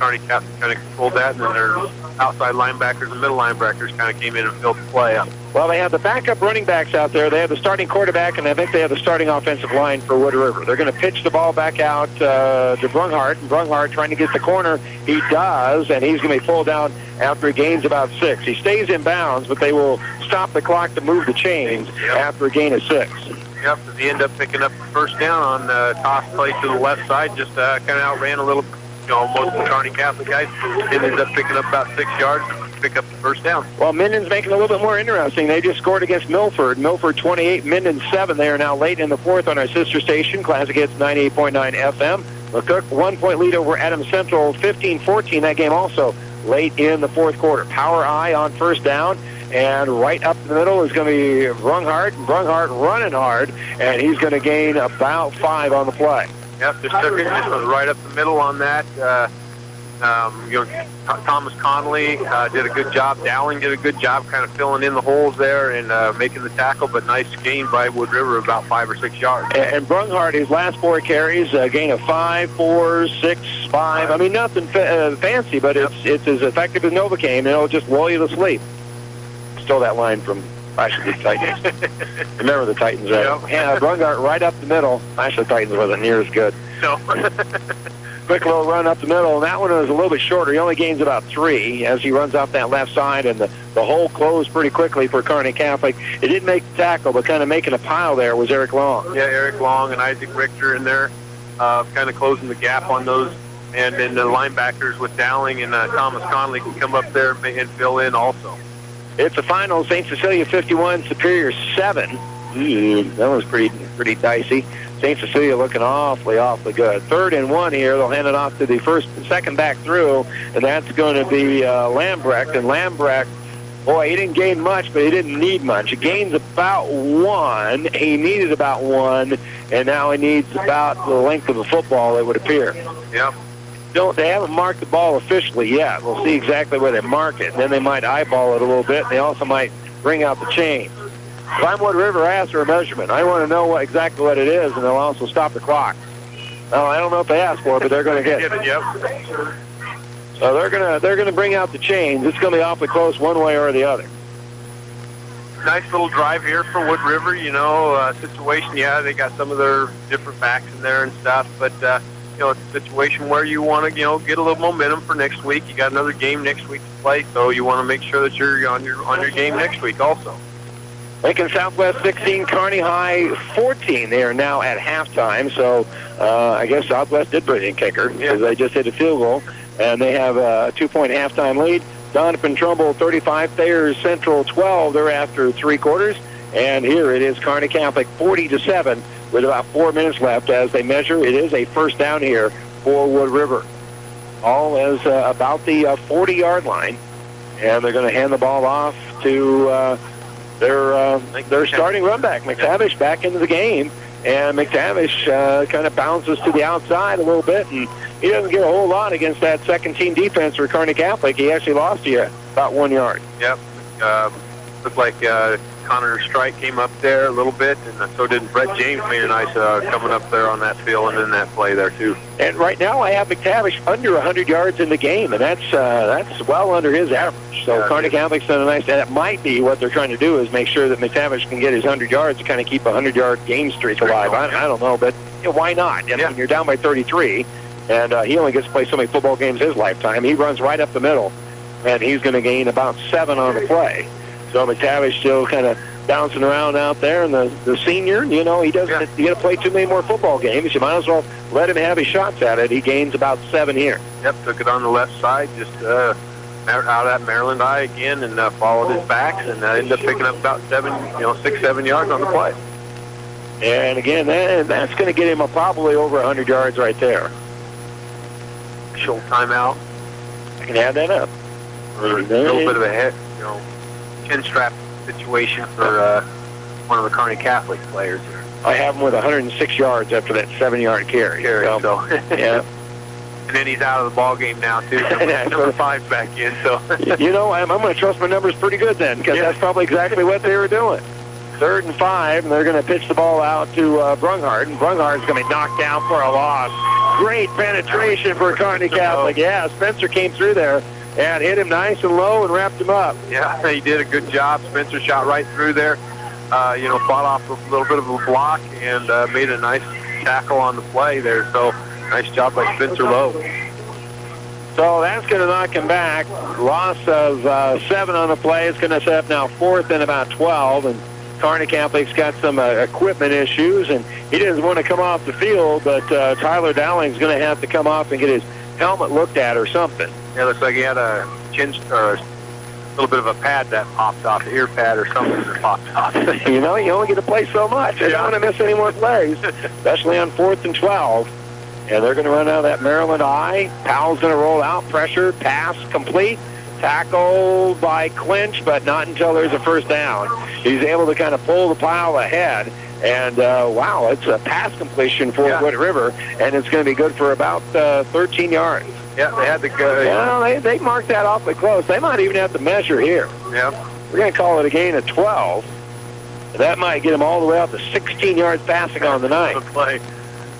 Kearney Catholic kind of controlled that, and then their outside linebackers and middle linebackers kind of came in and filled the play up. Well, they have the backup running backs out there. They have the starting quarterback, and I think they have the starting offensive line for Wood River. They're going to pitch the ball back out to Brunghart, and Brunghart trying to get the corner. He does, and he's going to be pulled down after he gains about 6. He stays in bounds, but they will stop the clock to move the chains after a gain of 6. Yep, he ended up picking up the first down on the toss play to the left side, just kind of outran a little, most of the Kearney Catholic guys, and ended up picking up about 6 yards to pick up the first down. Well, Minden's making it a little bit more interesting. They just scored against Milford. Milford 28, Minden 7. They are now late in the 4th on our sister station, Classic Hits 98.9 FM. McCook, 1-point lead over Adams Central, 15-14. That game also late in the 4th quarter. Power eye on first down. And right up the middle is going to be Brunghart. Brunghart running hard, and he's going to gain about 5 on the play. Yep, just took it just right up the middle on that. Thomas Connolly did a good job. Dowling did a good job kind of filling in the holes there and making the tackle, but nice gain by Wood River, about 5 or 6 yards. And Brunghart, his last 4 carries, a gain of 5, 4, 6, 5. I mean, nothing fancy, but it's as effective as Novocaine, and it'll just lull you to sleep. Stole that line from actually the Titans. Remember the Titans, right? Yep. Yeah, Brunghart right up the middle. Actually, the Titans wasn't near as good. No. Quick little run up the middle, and that one was a little bit shorter. He only gains about 3 as he runs off that left side, and the hole closed pretty quickly for Kearney Catholic. It didn't make the tackle, but kind of making a pile there was Eric Long. Yeah, Eric Long and Isaac Richter in there, kind of closing the gap on those. And then the linebackers with Dowling and Thomas Connolly can come up there and fill in also. It's the final, St. Cecilia 51, Superior 7. That was pretty dicey. St. Cecilia looking awfully good. 3rd and 1 here. They'll hand it off to the second back through, and that's going to be Lambrecht. And Lambrecht, boy, he didn't gain much, but he didn't need much. He gains about 1. He needed about 1, and now he needs about the length of the football, it would appear. Yep. They haven't marked the ball officially yet. We'll see exactly where they mark it. And then they might eyeball it a little bit. They also might bring out the chain. If I'm Wood River, I ask for a measurement. I want to know exactly what it is, and they'll also stop the clock. Well, I don't know if they ask for it, but they're going to get it. Yep. So they're going to bring out the chains. It's going to be awfully close one way or the other. Nice little drive here for Wood River. Situation. Yeah, they got some of their different backs in there and stuff, but. It's a situation where you want to, get a little momentum for next week. You got another game next week to play, so you want to make sure that you're on your game next week also. Lincoln Southwest 16, Kearney High 14. They are now at halftime, so I guess Southwest did bring in kicker because they just hit a field goal, and they have a 2-point halftime lead. Donovan Trumbull 35, Thayers Central 12. They're after 3 quarters, and here it is Kearney Catholic 40-7. With about 4 minutes left as they measure. It is a first down here for Wood River. All is about the 40-yard line, and they're going to hand the ball off to their starting run back, McTavish, back into the game. And McTavish kind of bounces to the outside a little bit, and he doesn't get a whole lot against that second-team defense for Kearney Catholic. He actually lost you about 1 yard. Yep. Looked like Connor Strike came up there a little bit, and so did Brett James. Made a nice coming up there on that field and in that play there too. And right now I have McTavish under 100 yards in the game, and that's well under his average. So Kearney Catholic's done a nice. And it might be what they're trying to do is make sure that McTavish can get his 100 yards to kind of keep a 100-yard game streak alive. I don't know, but why not? I mean, you're down by 33, and he only gets to play so many football games his lifetime. He runs right up the middle, and he's going to gain about 7 on the play. So McTavish still kind of bouncing around out there, and the senior, he doesn't you got to play too many more football games. You might as well let him have his shots at it. He gains about 7 here. Yep, took it on the left side, just out at Maryland Eye again, and followed his backs, and ended up picking up about 6, 7 yards on the play. And again, that's going to get him probably over 100 yards right there. Short timeout. I can add that up. A little bit of a head, chin strap situation for one of the Kearney Catholic players here. I have him with 106 yards after that 7-yard carry. So. Yeah. And then he's out of the ball game now too. Number 5's back in. So I'm going to trust my numbers pretty good then, because that's probably exactly what they were doing. 3rd and 5, and they're going to pitch the ball out to Brunghart, and Brunghardt's going to be knocked down for a loss. Great penetration for Kearney Catholic. Yeah, Spencer came through there and hit him nice and low and wrapped him up. Yeah, he did a good job. Spencer shot right through there. Fought off a little bit of a block and made a nice tackle on the play there. So nice job by Spencer Lowe. So that's going to knock him back. Loss of 7 on the play. It's going to set up now 4th and about 12. And Kearney Catholic's got some equipment issues, and he doesn't want to come off the field, but Tyler Dowling's going to have to come off and get his helmet looked at or something. Yeah, looks like he had a little bit of a pad that popped off, the ear pad or something that popped off. You only get to play so much. They don't want to miss any more plays, especially on 4th and 12. And they're going to run out of that Maryland eye. Powell's going to roll out, pressure, pass, complete. Tackled by Clinch, but not until there's a first down. He's able to kind of pull the pile ahead. And, wow, it's a pass completion for Wood River, and it's going to be good for about 13 yards. Yeah, they had to go. Yeah, they marked that awfully close. They might even have to measure here. Yeah. We're going to call it a gain of 12. That might get them all the way out to 16 yards passing on the night. Play.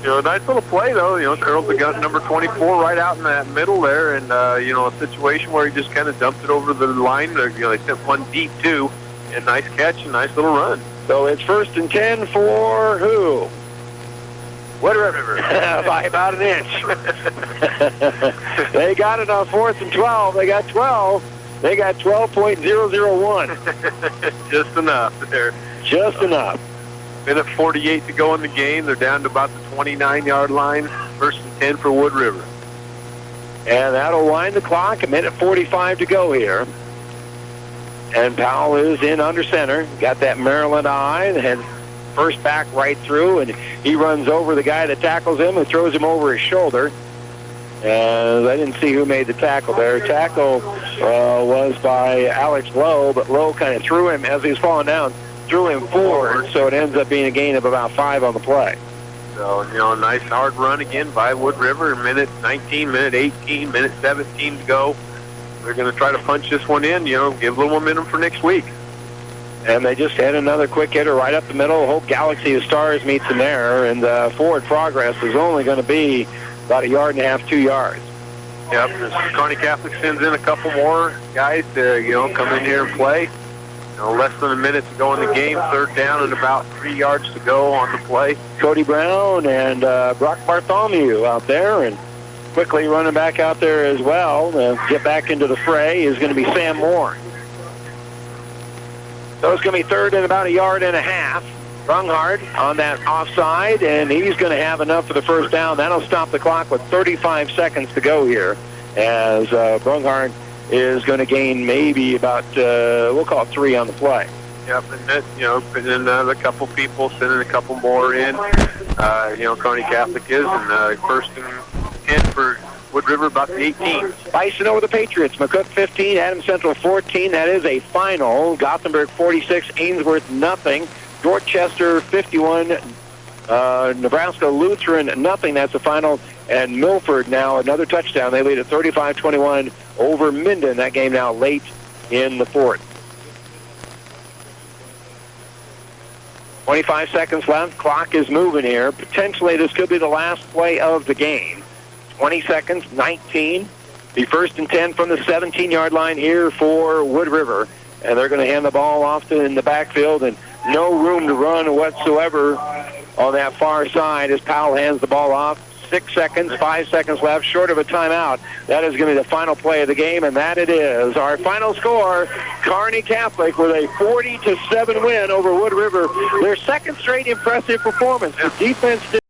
Nice little play, though. Earl's got number 24 right out in that middle there, and, a situation where he just kind of dumped it over the line. They sent one deep, too, and nice catch and nice little run. So it's 1st and 10 for who? Wood River. By about an inch. They got it on 4th and 12. They got 12. They got 12.001. Just enough there. Just enough. Minute 48 to go in the game. They're down to about the 29-yard line. 1st and 10 for Wood River. And that'll wind the clock. A minute 45 to go here. And Powell is in under center. Got that Maryland eye and first back right through, and he runs over the guy that tackles him and throws him over his shoulder. And I didn't see who made the tackle there. Tackle was by Alex Lowe, but Lowe kind of threw him as he was falling down, threw him forward, so it ends up being a gain of about 5 on the play. So, nice hard run again by Wood River. Minute 19, minute 18, minute 17 to go. They're going to try to punch this one in, give a little momentum for next week. And they just had another quick hitter right up the middle. Hope Galaxy of Stars meets them there, and forward progress is only going to be about 1.5 yards, 2 yards. Yep, Kearney Catholic sends in a couple more guys to, come in here and play. Less than a minute to go in the game, 3rd down and about 3 yards to go on the play. Cody Brown and Brock Bartholomew out there, and quickly running back out there as well to get back into the fray is going to be Sam Moore. So it's going to be 3rd and about 1.5 yards. Brunghart on that offside, and he's going to have enough for the first down. That'll stop the clock with 35 seconds to go here, as Brunghart is going to gain maybe about, we'll call it 3 on the play. Yep, and that, putting in a couple people, sending a couple more in. Kearney Catholic is, and 1st and 10 for Wood River, about the 18. Bison over the Patriots. McCook 15, Adams Central 14. That is a final. Gothenburg 46, Ainsworth nothing. Dorchester 51, Nebraska Lutheran nothing. That's the final. And Milford now another touchdown. They lead at 35-21 over Minden. That game now late in the 4th. 25 seconds left. Clock is moving here. Potentially, this could be the last play of the game. 20 seconds, 19. The 1st and 10 from the 17-yard line here for Wood River. And they're going to hand the ball off in the backfield, and no room to run whatsoever on that far side as Powell hands the ball off. 6 seconds, 5 seconds left, short of a timeout. That is going to be the final play of the game, and that it is. Our final score, Kearney Catholic with a 40-7 win over Wood River. Their second straight impressive performance. The defense did